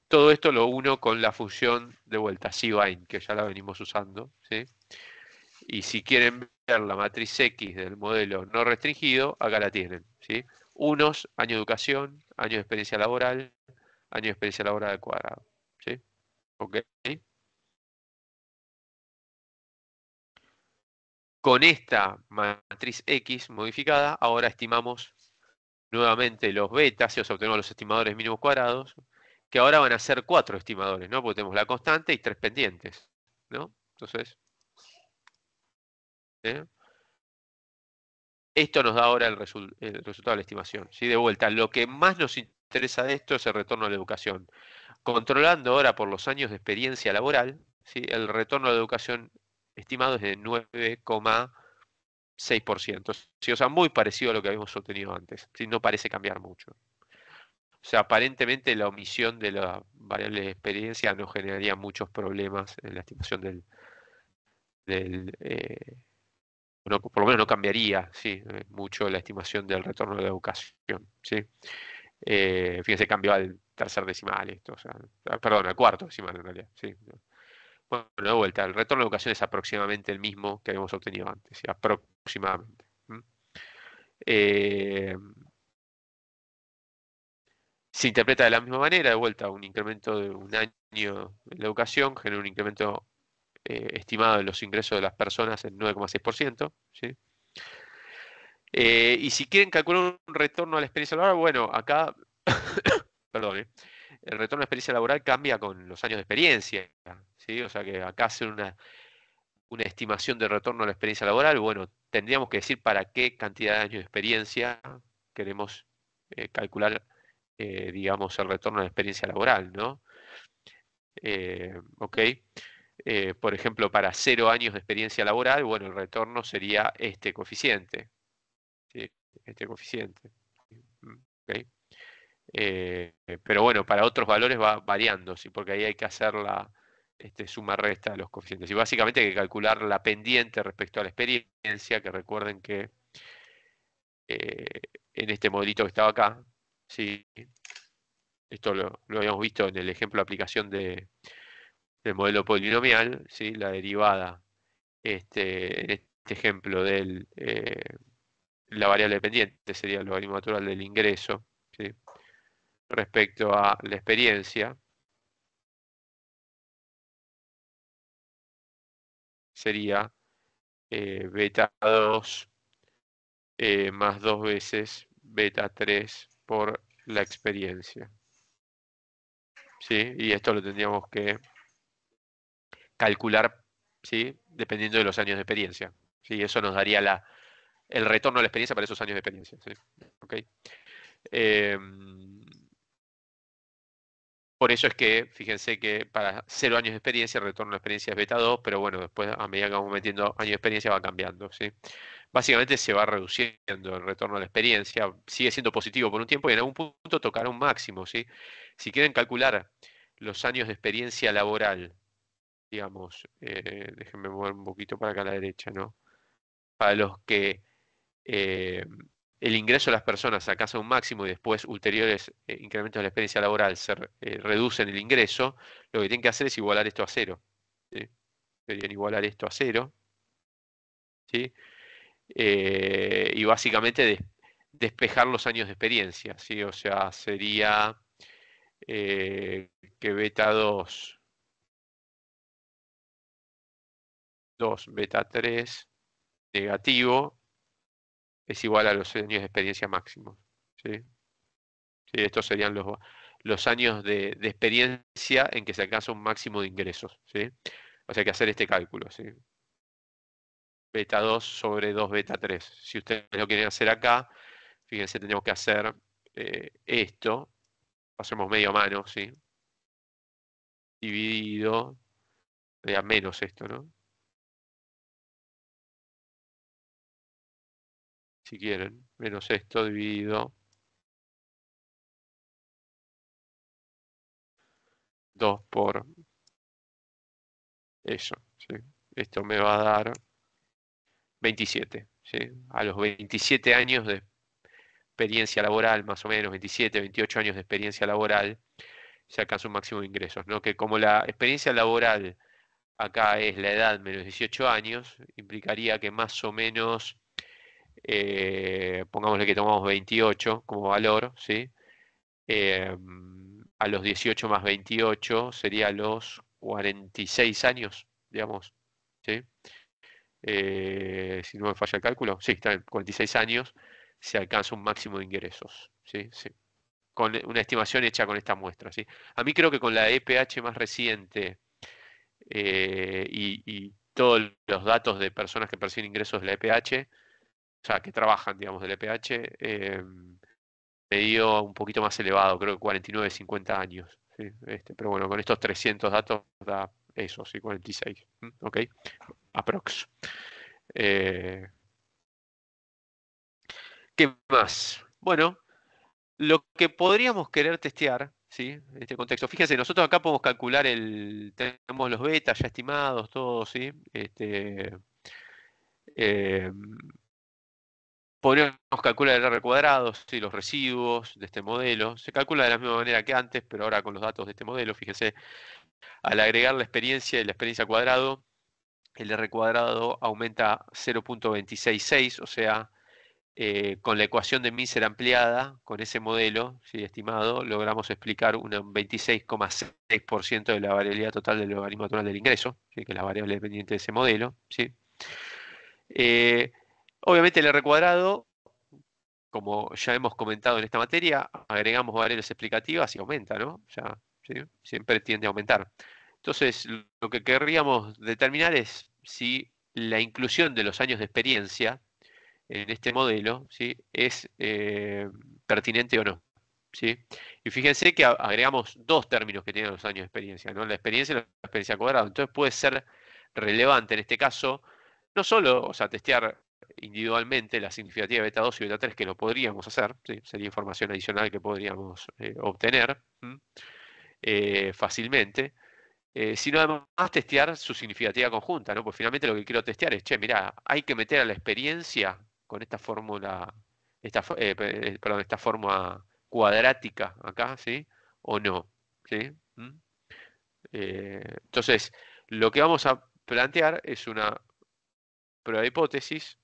Todo esto lo uno con la función de vuelta, cbind, que ya la venimos usando, ¿sí? Y si quieren ver la matriz X del modelo no restringido, acá la tienen, ¿sí? Unos, año de educación, año de experiencia laboral, año de experiencia laboral al cuadrado, ¿sí? ¿Ok? Con esta matriz X modificada, ahora estimamos nuevamente los betas, y obtenemos los estimadores mínimos cuadrados, que ahora van a ser 4 estimadores, ¿no? Porque tenemos la constante y 3 pendientes, ¿no? Entonces, ¿eh? Esto nos da ahora el resultado de la estimación, ¿sí? De vuelta, lo que más nos interesa de esto es el retorno a la educación. Controlando ahora por los años de experiencia laboral, ¿sí? El retorno a la educación estimado es de 9,6%. Sí, o sea, muy parecido a lo que habíamos obtenido antes. ¿Sí? No parece cambiar mucho. O sea, aparentemente la omisión de la variable de experiencia no generaría muchos problemas en la estimación por lo menos no cambiaría, sí, mucho la estimación del retorno de la educación, ¿sí? Fíjense, cambió al tercer decimal esto, o sea, perdón, al cuarto decimal en realidad, sí. Bueno, de vuelta, el retorno de educación es aproximadamente el mismo que habíamos obtenido antes, ¿sí? Aproximadamente. Eh, Se interpreta de la misma manera, de vuelta, un incremento de un año en la educación genera un incremento estimado de los ingresos de las personas en 9,6%, ¿sí? Y si quieren calcular un retorno a la experiencia laboral, bueno, acá, perdón, el retorno a la experiencia laboral cambia con los años de experiencia, ¿sí? O sea que acá hacer una estimación de retorno a la experiencia laboral, bueno, tendríamos que decir para qué cantidad de años de experiencia queremos calcular, digamos, el retorno a la experiencia laboral, ¿no? ¿Ok? Por ejemplo, para 0 años de experiencia laboral, bueno, el retorno sería este coeficiente, ¿sí? Este coeficiente. ¿Ok? Pero bueno, para otros valores va variando, ¿sí? Porque ahí hay que hacer la suma-resta de los coeficientes. Y básicamente hay que calcular la pendiente respecto a la experiencia, que recuerden que eh, en este modelito que estaba acá, ¿sí? Esto lo habíamos visto en el ejemplo de aplicación del modelo polinomial, ¿sí? La derivada, en este ejemplo de la variable dependiente sería el logaritmo natural del ingreso, ¿sí? Respecto a la experiencia, sería beta 2 más 2 veces beta 3 por la experiencia, ¿sí? Y esto lo tendríamos que calcular, ¿sí? Dependiendo de los años de experiencia, ¿sí? Eso nos daría el retorno a la experiencia para esos años de experiencia, ¿sí? ¿Ok? Por eso es que, fíjense que para 0 años de experiencia, el retorno a la experiencia es beta 2, pero bueno, después a medida que vamos metiendo años de experiencia va cambiando, ¿sí? Básicamente se va reduciendo el retorno a la experiencia, sigue siendo positivo por un tiempo y en algún punto tocará un máximo, ¿sí? Si quieren calcular los años de experiencia laboral, digamos, déjenme mover un poquito para acá a la derecha, ¿no? Para los que eh, el ingreso de las personas alcanza un máximo y después ulteriores incrementos de la experiencia laboral reducen el ingreso, lo que tienen que hacer es igualar esto a cero, ¿sí? Deberían igualar esto a cero, ¿sí? Y básicamente despejar los años de experiencia, ¿sí? O sea, sería que beta 2, beta 3 negativo es igual a los años de experiencia máximos, ¿sí? Sí, estos serían los años de experiencia en que se alcanza un máximo de ingresos, ¿sí? O sea, hay que hacer este cálculo, ¿sí? Beta 2 sobre 2 beta 3. Si ustedes lo quieren hacer acá, fíjense, tenemos que hacer esto, hacemos medio a mano, ¿sí? Dividido, sería menos esto, ¿no? Si quieren, menos esto dividido 2 por eso, ¿sí? Esto me va a dar 27, ¿sí? A los 27 años de experiencia laboral, más o menos, 27, 28 años de experiencia laboral, se alcanza un máximo de ingresos, ¿no? Que como la experiencia laboral acá es la edad menos 18 años, implicaría que más o menos, pongámosle que tomamos 28 como valor, ¿sí? Eh, a los 18 más 28 sería a los 46 años, digamos, ¿sí? Si no me falla el cálculo, sí, está bien, 46 años se alcanza un máximo de ingresos, ¿sí? Sí. Con una estimación hecha con esta muestra, ¿sí? A mí creo que con la EPH más reciente y todos los datos de personas que perciben ingresos de la EPH, o sea, que trabajan, digamos, del EPH, me dio un poquito más elevado, creo que 49, 50 años, ¿sí? Pero bueno, con estos 300 datos da eso, sí, 46, ¿ok? Aprox. Eh, ¿Qué más? Bueno, lo que podríamos querer testear, ¿sí? En este contexto. Fíjense, nosotros acá podemos calcular tenemos los betas ya estimados, todos, ¿sí? Eh, Podríamos calcular el R cuadrado, ¿sí? Los residuos de este modelo. Se calcula de la misma manera que antes, pero ahora con los datos de este modelo. Fíjense, al agregar la experiencia y la experiencia al cuadrado, el R cuadrado aumenta 0.266, o sea, con la ecuación de Miser ampliada, con ese modelo, ¿sí? Estimado, logramos explicar un 26,6% de la variabilidad total del logaritmo natural del ingreso, ¿sí? Que es la variable dependiente de ese modelo, ¿sí? Eh, Obviamente el R cuadrado, como ya hemos comentado en esta materia, agregamos variables explicativas y aumenta, ¿no? Ya, ¿sí? Siempre tiende a aumentar. Entonces, lo que querríamos determinar es si la inclusión de los años de experiencia en este modelo, ¿sí? Es pertinente o no, ¿sí? Y fíjense que agregamos dos términos que tienen los años de experiencia, ¿no? La experiencia y la experiencia cuadrada. Entonces puede ser relevante en este caso, no solo, o sea, testear individualmente la significativa de beta 2 y beta 3, que lo podríamos hacer, ¿sí? Sería información adicional que podríamos obtener fácilmente, sino además testear su significativa conjunta, ¿no? Pues finalmente lo que quiero testear es, che, mirá, hay que meter a la experiencia con esta fórmula, perdón, esta forma cuadrática acá, ¿sí? O no, ¿sí? Entonces, lo que vamos a plantear es una prueba de hipótesis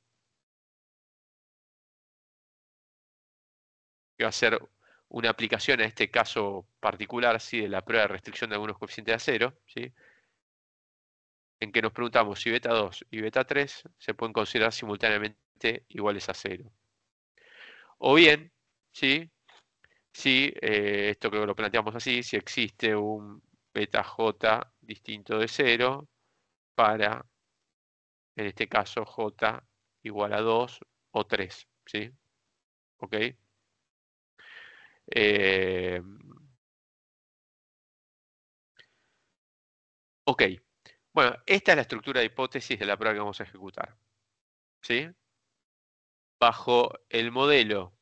que va a ser una aplicación a este caso particular, ¿sí? De la prueba de restricción de algunos coeficientes de acero, ¿sí? En que nos preguntamos si beta 2 y beta 3 se pueden considerar simultáneamente iguales a cero. O bien, ¿sí? Si esto que lo planteamos así, si existe un beta j distinto de cero para, en este caso, j igual a 2 o 3, ¿sí? ¿Ok? Eh, ok. Bueno, esta es la estructura de hipótesis de la prueba que vamos a ejecutar, ¿sí? Bajo el modelo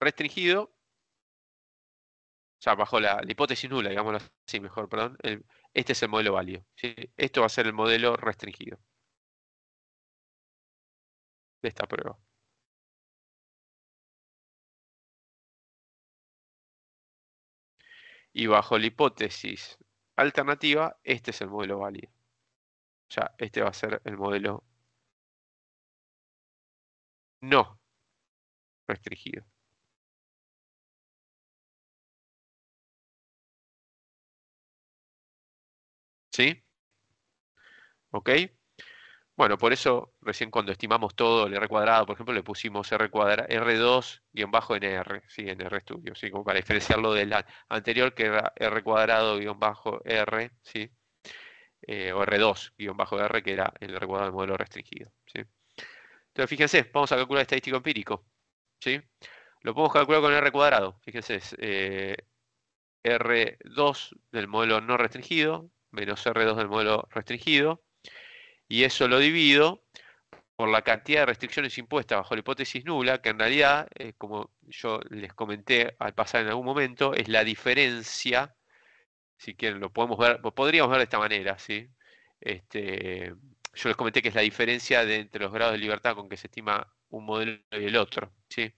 restringido, o sea, bajo la hipótesis nula, digámoslo así mejor, perdón, este es el modelo válido, ¿sí? Esto va a ser el modelo restringido de esta prueba. Y bajo la hipótesis alternativa, este es el modelo válido. O sea, este va a ser el modelo no restringido. ¿Sí? ¿Ok? Bueno, por eso recién cuando estimamos todo el R cuadrado, por ejemplo, le pusimos R2-NR, ¿sí? En RStudio, ¿sí? Como para diferenciarlo del anterior que era R cuadrado-R, ¿sí? O R2-R, que era el R cuadrado del modelo restringido, ¿sí? Entonces, fíjense, vamos a calcular estadístico empírico, ¿sí? Lo podemos calcular con R cuadrado, fíjense, es R2 del modelo no restringido menos R2 del modelo restringido, y eso lo divido por la cantidad de restricciones impuestas bajo la hipótesis nula, que en realidad, como yo les comenté al pasar en algún momento, es la diferencia, si quieren lo podemos ver, lo podríamos ver de esta manera, ¿sí? Yo les comenté que es la diferencia entre los grados de libertad con que se estima un modelo y el otro, ¿sí?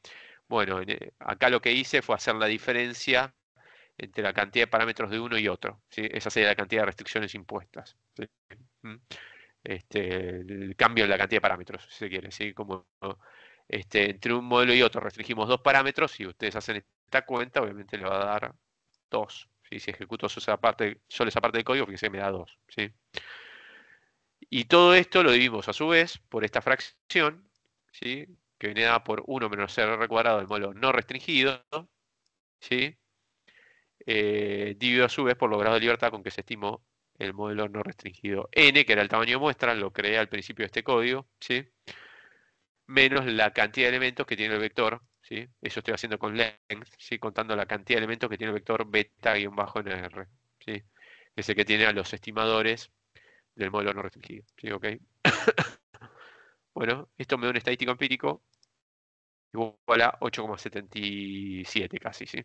Bueno, acá lo que hice fue hacer la diferencia entre la cantidad de parámetros de uno y otro, ¿sí? Esa sería la cantidad de restricciones impuestas, ¿sí? ¿Mm? El cambio en la cantidad de parámetros, si se quiere, ¿sí? Como entre un modelo y otro restringimos 2 parámetros, si ustedes hacen esta cuenta, obviamente le va a dar 2, ¿sí? Si ejecuto solo esa parte del código, fíjense que me da 2, ¿sí? Y todo esto lo dividimos a su vez por esta fracción, ¿sí? Que viene dada por 1 menos R cuadrado del modelo no restringido, ¿sí? Dividido a su vez por los grados de libertad con que se estimó el modelo no restringido n, que era el tamaño de muestra, lo creé al principio de este código, ¿sí? Menos la cantidad de elementos que tiene el vector, ¿sí? Eso estoy haciendo con length, ¿sí? Contando la cantidad de elementos que tiene el vector beta-nr, ¿sí? Que es el que tiene a los estimadores del modelo no restringido, ¿sí? ¿Ok? Bueno, esto me da un estadístico empírico igual a 8,77 casi, ¿sí?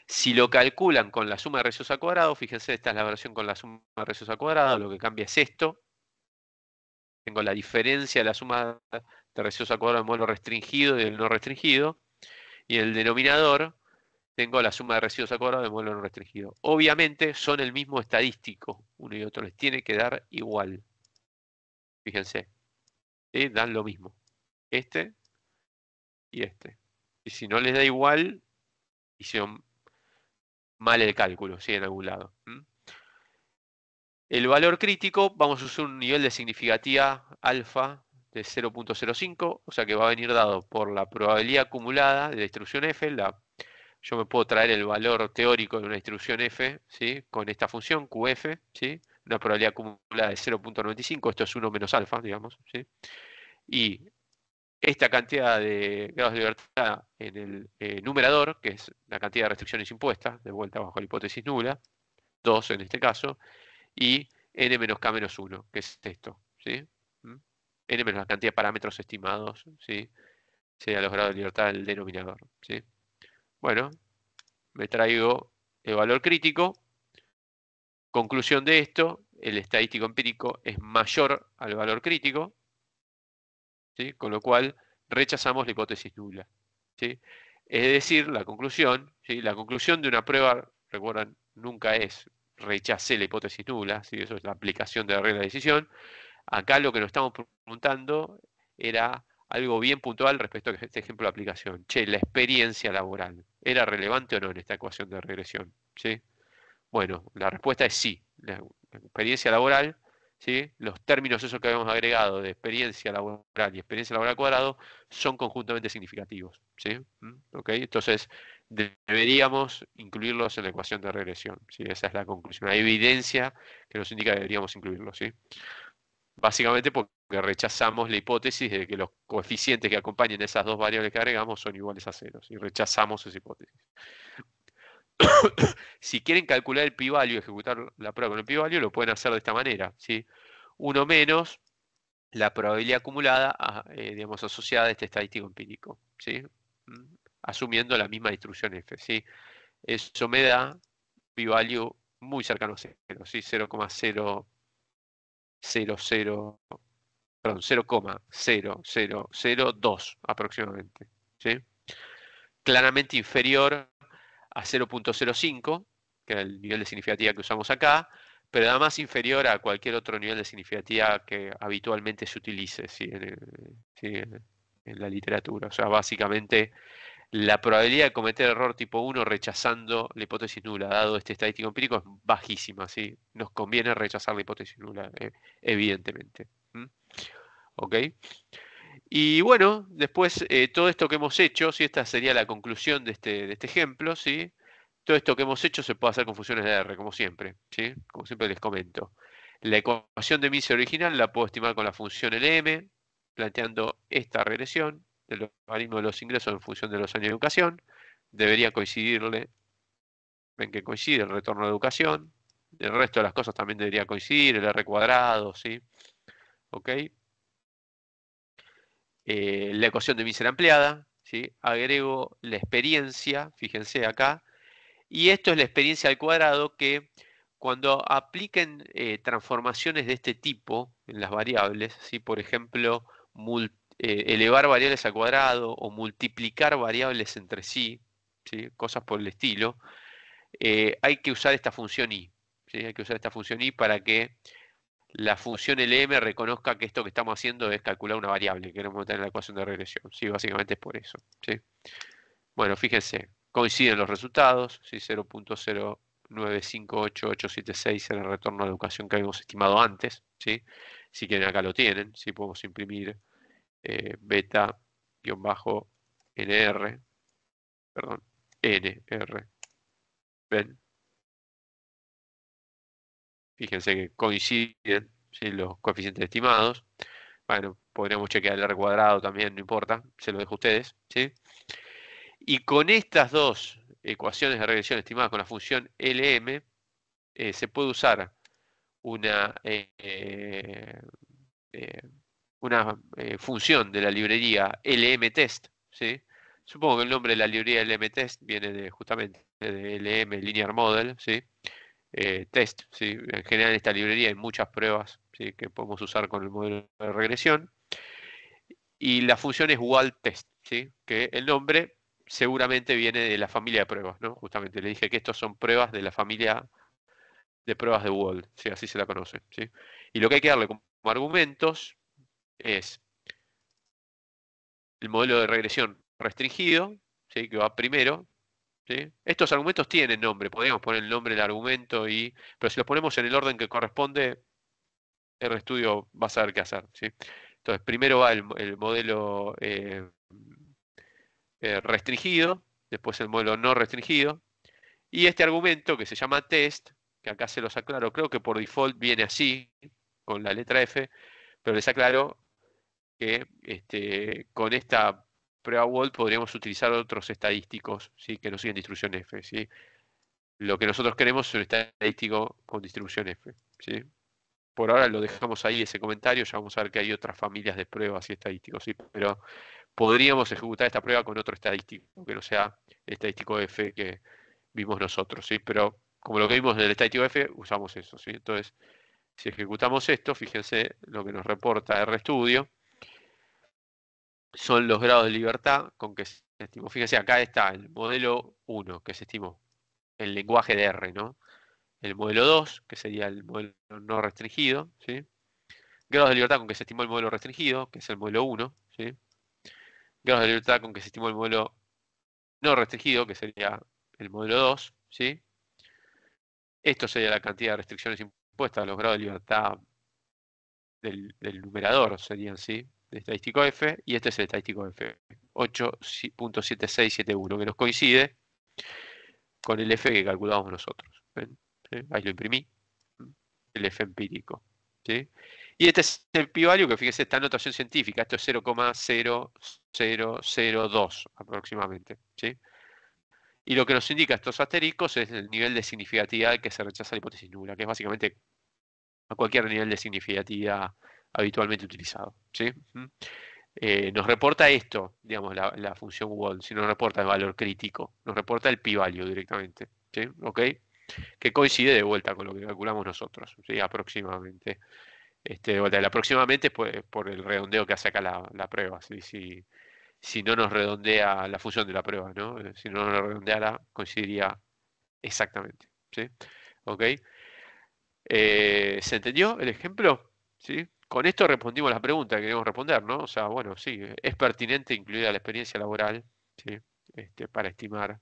Si lo calculan con la suma de residuos al cuadrado, fíjense, esta es la versión con la suma de residuos al cuadrado, lo que cambia es esto. Tengo la diferencia de la suma de residuos al cuadrado del modelo restringido y del no restringido. Y en el denominador tengo la suma de residuos al cuadrado del modelo no restringido. Obviamente son el mismo estadístico, uno y otro, les tiene que dar igual. Fíjense, ¿sí? Dan lo mismo. Este y este. Y si no les da igual, hicieron mal el cálculo, ¿sí? En algún lado. El valor crítico, vamos a usar un nivel de significativa alfa de 0.05, o sea que va a venir dado por la probabilidad acumulada de la distribución f. Yo me puedo traer el valor teórico de una distribución f, ¿sí? Con esta función qf, ¿sí? Una probabilidad acumulada de 0.95, esto es 1 menos alfa, digamos, ¿sí? Y esta cantidad de grados de libertad en el numerador, que es la cantidad de restricciones impuestas, de vuelta bajo la hipótesis nula, 2 en este caso, y n menos k menos 1, que es esto, ¿sí? N menos la cantidad de parámetros estimados, ¿sí? Sería los grados de libertad del denominador, ¿sí? Bueno, me traigo el valor crítico. Conclusión de esto, el estadístico empírico es mayor al valor crítico, ¿sí? Con lo cual rechazamos la hipótesis nula, ¿sí? Es decir, la conclusión, ¿sí? La conclusión de una prueba, recuerdan, nunca es rechacé la hipótesis nula, ¿sí? Eso es la aplicación de la regla de decisión. Acá lo que nos estamos preguntando era algo bien puntual respecto a este ejemplo de aplicación. Che, la experiencia laboral, ¿era relevante o no en esta ecuación de regresión? ¿Sí? Bueno, la respuesta es sí. La experiencia laboral, ¿sí? Los términos esos que habíamos agregado de experiencia laboral y experiencia laboral al cuadrado son conjuntamente significativos, ¿sí? ¿Ok? Entonces, deberíamos incluirlos en la ecuación de regresión, ¿sí? Esa es la conclusión. Hay evidencia que nos indica que deberíamos incluirlos, ¿sí? Básicamente porque rechazamos la hipótesis de que los coeficientes que acompañan esas dos variables que agregamos son iguales a 0, y rechazamos esa hipótesis. Si quieren calcular el p-value, ejecutar la prueba con el p-value, lo pueden hacer de esta manera, ¿sí? 1 menos la probabilidad acumulada, digamos, asociada a este estadístico empírico, ¿sí? Asumiendo la misma distribución f, ¿sí? Eso me da p-value muy cercano a 0, ¿sí? 0,0002 aproximadamente, ¿sí? Claramente inferior a 0.05, que era el nivel de significativa que usamos acá, pero además inferior a cualquier otro nivel de significativa que habitualmente se utilice, ¿sí? en la literatura. O sea, básicamente la probabilidad de cometer error tipo 1 rechazando la hipótesis nula, dado este estadístico empírico, es bajísima, ¿sí? Nos conviene rechazar la hipótesis nula, evidentemente. ¿Mm? ¿Ok? Y bueno, después todo esto que hemos hecho, ¿sí? Esta sería la conclusión de este ejemplo, ¿sí? Todo esto que hemos hecho se puede hacer con funciones de R, como siempre, ¿sí? Como siempre les comento. La ecuación de Mises original la puedo estimar con la función LM, planteando esta regresión del logaritmo de los ingresos en función de los años de educación. Debería coincidirle, ven que coincide el retorno de educación. El resto de las cosas también debería coincidir, el R cuadrado, ¿sí? ¿Ok? La ecuación de Mises ampliada, ¿sí? Agrego la experiencia, fíjense acá, y esto es la experiencia al cuadrado que cuando apliquen transformaciones de este tipo en las variables, ¿sí? Por ejemplo, elevar variables al cuadrado o multiplicar variables entre sí, ¿sí? Cosas por el estilo, hay que usar esta función i, ¿sí? Hay que usar esta función i para que la función LM reconozca que esto que estamos haciendo es calcular una variable que queremos meter en la ecuación de regresión. Sí, básicamente es por eso. ¿Sí? Bueno, fíjense, coinciden los resultados, ¿sí? 0.0958876 en el retorno de educación que habíamos estimado antes. ¿Sí? Si quieren acá lo tienen, ¿sí? Podemos imprimir beta-nr, perdón, nr. ¿Ven? Fíjense que coinciden, ¿sí? Los coeficientes estimados. Bueno, podríamos chequear el R cuadrado también, no importa, se lo dejo a ustedes, ¿sí? Y con estas dos ecuaciones de regresión estimadas con la función LM, se puede usar una, función de la librería LM-test, ¿sí? Supongo que el nombre de la librería LM-test viene justamente de LM Linear Model, ¿sí? Test, ¿sí? En general en esta librería hay muchas pruebas, ¿sí? Que podemos usar con el modelo de regresión. Y la función es WAL-test, ¿sí? Que el nombre seguramente viene de la familia de pruebas, ¿no? Justamente le dije que estos son pruebas de la familia de pruebas de Wald, ¿sí? Así se la conoce, ¿sí? Y lo que hay que darle como argumentos es el modelo de regresión restringido, ¿sí? Que va primero, ¿sí? Estos argumentos tienen nombre, podríamos poner el nombre del argumento, pero si los ponemos en el orden que corresponde, el estudio va a saber qué hacer, ¿sí? Entonces, primero va el modelo restringido, después el modelo no restringido, y este argumento que se llama test, que acá se los aclaro, creo que por default viene así, con la letra F, pero les aclaro que con esta prueba WALT podríamos utilizar otros estadísticos, ¿sí? Que no siguen distribución F, ¿sí? Lo que nosotros queremos es un estadístico con distribución F, ¿sí? Por ahora lo dejamos ahí ese comentario, ya vamos a ver que hay otras familias de pruebas y estadísticos, ¿sí? Pero podríamos ejecutar esta prueba con otro estadístico, que no sea el estadístico F que vimos nosotros, ¿sí? Pero como lo que vimos en el estadístico F, usamos eso, ¿sí? Entonces, si ejecutamos esto, fíjense lo que nos reporta RStudio, son los grados de libertad con que se estimó. Fíjense, acá está el modelo 1, que se estimó, el lenguaje de R, ¿no? El modelo 2, que sería el modelo no restringido, ¿sí? Grados de libertad con que se estimó el modelo restringido, que es el modelo 1, ¿sí? Grados de libertad con que se estimó el modelo no restringido, que sería el modelo 2, ¿sí? Esto sería la cantidad de restricciones impuestas a los grados de libertad del numerador, serían, ¿sí? De estadístico F, y este es el estadístico F, 8.7671, que nos coincide con el F que calculamos nosotros. ¿Ven? ¿Sí? Ahí lo imprimí, el F empírico, ¿sí? Y este es el pi-value, que fíjese, esta notación científica, esto es 0,0002 aproximadamente, ¿sí? Y lo que nos indica estos asteriscos es el nivel de significatividad que se rechaza la hipótesis nula, que es básicamente a cualquier nivel de significatividad habitualmente utilizado, ¿sí? Nos reporta esto, digamos, la función WALT, si no nos reporta el valor crítico, nos reporta el pi-value directamente, ¿sí? ¿Ok? Que coincide de vuelta con lo que calculamos nosotros, ¿sí? Aproximadamente. De vuelta, el aproximadamente pues, por el redondeo que hace acá la prueba, ¿sí? Si no nos redondea la función de la prueba, ¿no? Si no nos redondeara, coincidiría exactamente, ¿sí? ¿Ok? ¿Se entendió el ejemplo? ¿Sí? con esto respondimos la pregunta que queríamos responder, ¿no? O sea, bueno, sí, es pertinente incluir a la experiencia laboral, ¿sí? Para estimar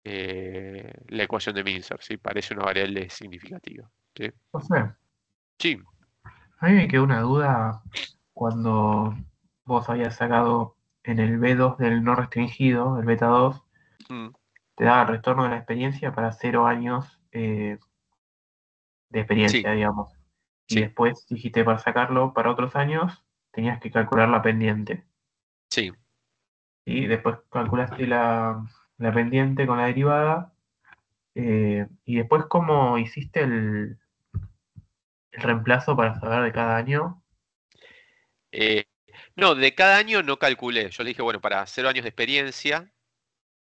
la ecuación de Mincer, ¿sí? Parece una variable significativa, ¿sí? José, Sí, a mí me quedó una duda cuando vos habías sacado en el B2 del no restringido, el beta 2, mm, te daba el retorno de la experiencia para 0 años de sí, experiencia, digamos. Y sí, después dijiste para sacarlo para otros años, tenías que calcular la pendiente. sí. Y después calculaste la pendiente con la derivada. Y después, ¿cómo hiciste el reemplazo para saber de cada año? Eh, no, de cada año no calculé. Yo le dije, bueno, para 0 años de experiencia,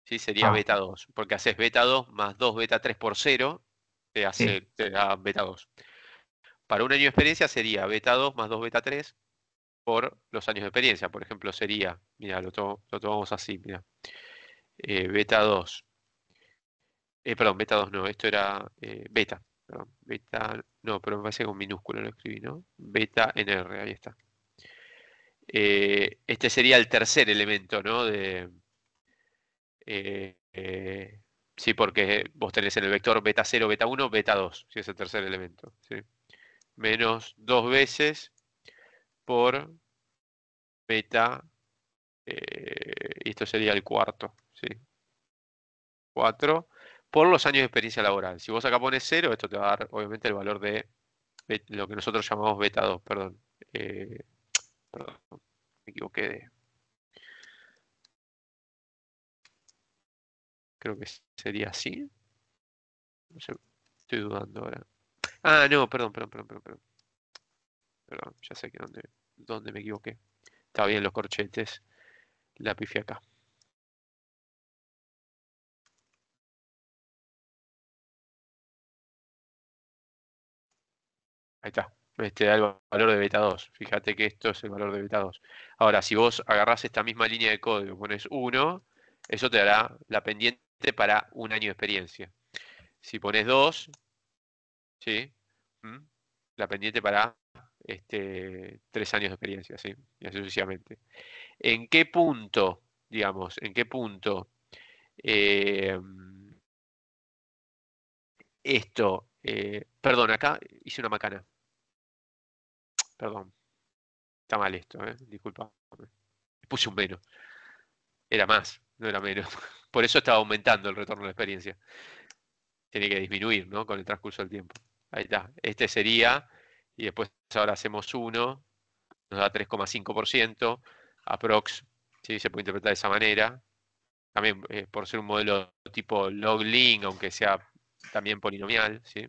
¿sí? Sería Ah, beta 2, porque haces beta 2 más 2 beta 3 por 0, sí. te da beta 2. Para un año de experiencia sería beta 2 más 2 beta 3 por los años de experiencia. Por ejemplo, sería, mira, lo tomamos así, mira, beta 2, perdón, beta 2 no, esto era beta, perdón, beta, no, pero me parece que con minúsculo lo escribí, ¿no? Beta en R, ahí está. Este sería el tercer elemento, ¿no? Eh, eh, sí, porque vos tenés en el vector beta 0, beta 1, beta 2, si es el tercer elemento, ¿sí? Menos dos veces por beta, y esto sería el cuarto, ¿sí? 4 por los años de experiencia laboral. Si vos acá pones 0, esto te va a dar obviamente el valor de lo que nosotros llamamos beta 2, perdón. Eh, perdón, me equivoqué creo que sería así. No sé, estoy dudando ahora. Ah, no, perdón, ya sé que dónde me equivoqué. Está bien los corchetes, la pifié acá. Ahí está. Este da el valor de beta 2. Fíjate que esto es el valor de beta 2. Ahora, si vos agarrás esta misma línea de código y pones 1, eso te dará la pendiente para un año de experiencia. Si pones 2, ¿sí? ¿Mm? La pendiente para 3 años de experiencia, ¿sí? Y así sucesivamente. ¿En qué punto, digamos, en qué punto eh, perdón, acá hice una macana, perdón, está mal esto, disculpa, puse un menos, era más, no era menos, por eso estaba aumentando el retorno de la experiencia, tiene que disminuir, ¿no? Con el transcurso del tiempo. Ahí está, este sería, y después ahora hacemos 1, nos da 3,5%, aprox, ¿sí? Se puede interpretar de esa manera, también por ser un modelo tipo log-link, aunque sea también polinomial, ¿sí?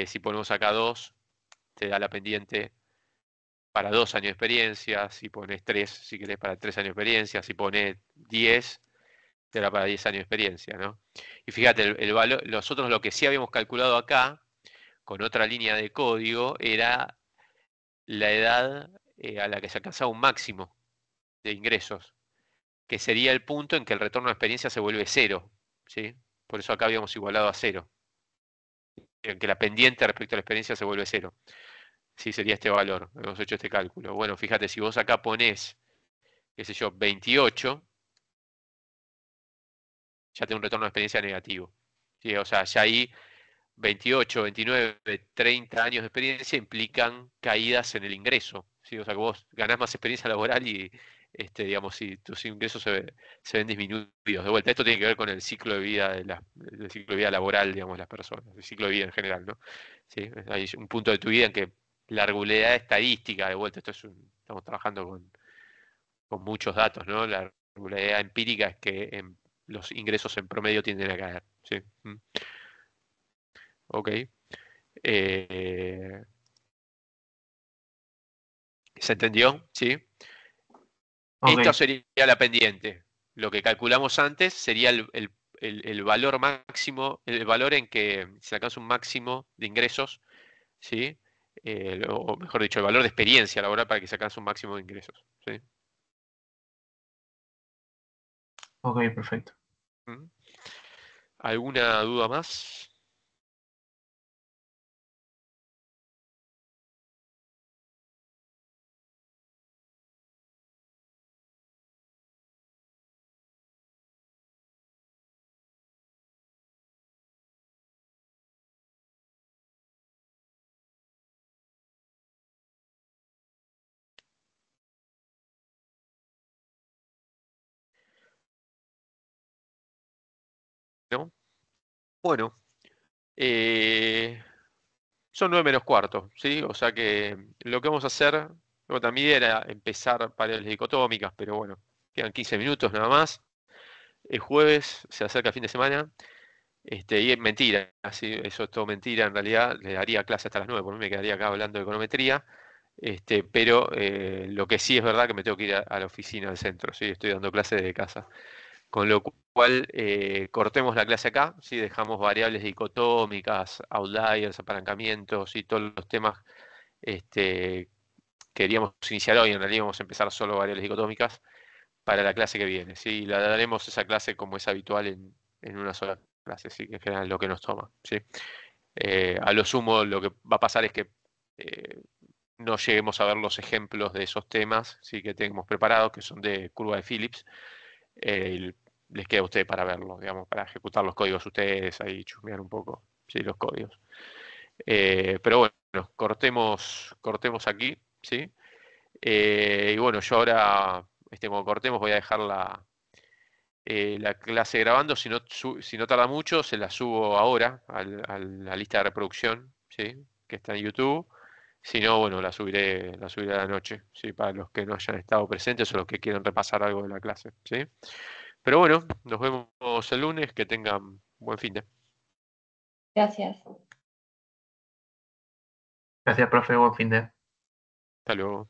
Si ponemos acá 2, te da la pendiente para 2 años de experiencia, si pones 3, si querés para 3 años de experiencia, si pones 10, te da para 10 años de experiencia, ¿no? Y fíjate, el valor, nosotros lo que sí habíamos calculado acá, con otra línea de código, era la edad a la que se alcanzaba un máximo de ingresos, que sería el punto en que el retorno de experiencia se vuelve 0, ¿sí? Por eso acá habíamos igualado a 0, en que la pendiente respecto a la experiencia se vuelve 0. Sí, sería este valor. Hemos hecho este cálculo. Bueno, fíjate, si vos acá ponés, qué sé yo, 28, ya tiene un retorno de experiencia negativo. ¿Sí? O sea, ya ahí 28, 29, 30 años de experiencia implican caídas en el ingreso. ¿Sí? O sea, que vos ganás más experiencia laboral y, digamos, si tus ingresos se ven disminuidos. De vuelta, esto tiene que ver con el ciclo de vida el ciclo de vida laboral, digamos, de las personas, el ciclo de vida en general, ¿no? ¿Sí? Hay un punto de tu vida en que la regularidad estadística, de vuelta, estamos trabajando con muchos datos, ¿no? La regularidad empírica es que los ingresos en promedio tienden a caer, ¿sí? Ok. Eh, ¿Se entendió? ¿Sí? Esta Ok, sería la pendiente. Lo que calculamos antes sería el valor máximo, el valor en que se alcanza un máximo de ingresos, ¿sí? O mejor dicho, el valor de experiencia laboral para que se alcance un máximo de ingresos, ¿sí? ok, perfecto. ¿Mm? ¿Alguna duda más? Bueno, son 9 menos cuarto, ¿sí? O sea que lo que vamos a hacer, luego también era empezar paredes dicotómicas, pero bueno, quedan 15 minutos nada más. El jueves se acerca el fin de semana. Y es mentira, así, eso es todo mentira, en realidad le daría clase hasta las 9, por mí me quedaría acá hablando de econometría, pero lo que sí es verdad que me tengo que ir a la oficina al centro, ¿sí? Estoy dando clases desde casa, con lo cual cortemos la clase acá, ¿sí? Dejamos variables dicotómicas, outliers, apalancamientos y todos los temas este, que queríamos iniciar hoy, en realidad vamos a empezar solo variables dicotómicas para la clase que viene, ¿sí? La daremos esa clase como es habitual en una sola clase, ¿sí? Que en general es lo que nos toma, ¿sí? A lo sumo lo que va a pasar es que eh, no lleguemos a ver los ejemplos de esos temas, ¿sí? Que tenemos preparados, que son de curva de Phillips. Y les queda a ustedes para verlo, digamos, para ejecutar los códigos ustedes, ahí chusmear un poco, ¿sí? Los códigos. Pero bueno, cortemos aquí, ¿sí? Y bueno, yo ahora, cuando cortemos, voy a dejar la clase grabando. Si no tarda mucho, se la subo ahora a la lista de reproducción, ¿sí? Que está en YouTube. Si no, bueno, la subiré a la noche, ¿sí? Para los que no hayan estado presentes o los que quieran repasar algo de la clase, ¿sí? Pero bueno, nos vemos el lunes. Que tengan buen fin de. Gracias. Gracias, profe, buen fin de. Hasta luego.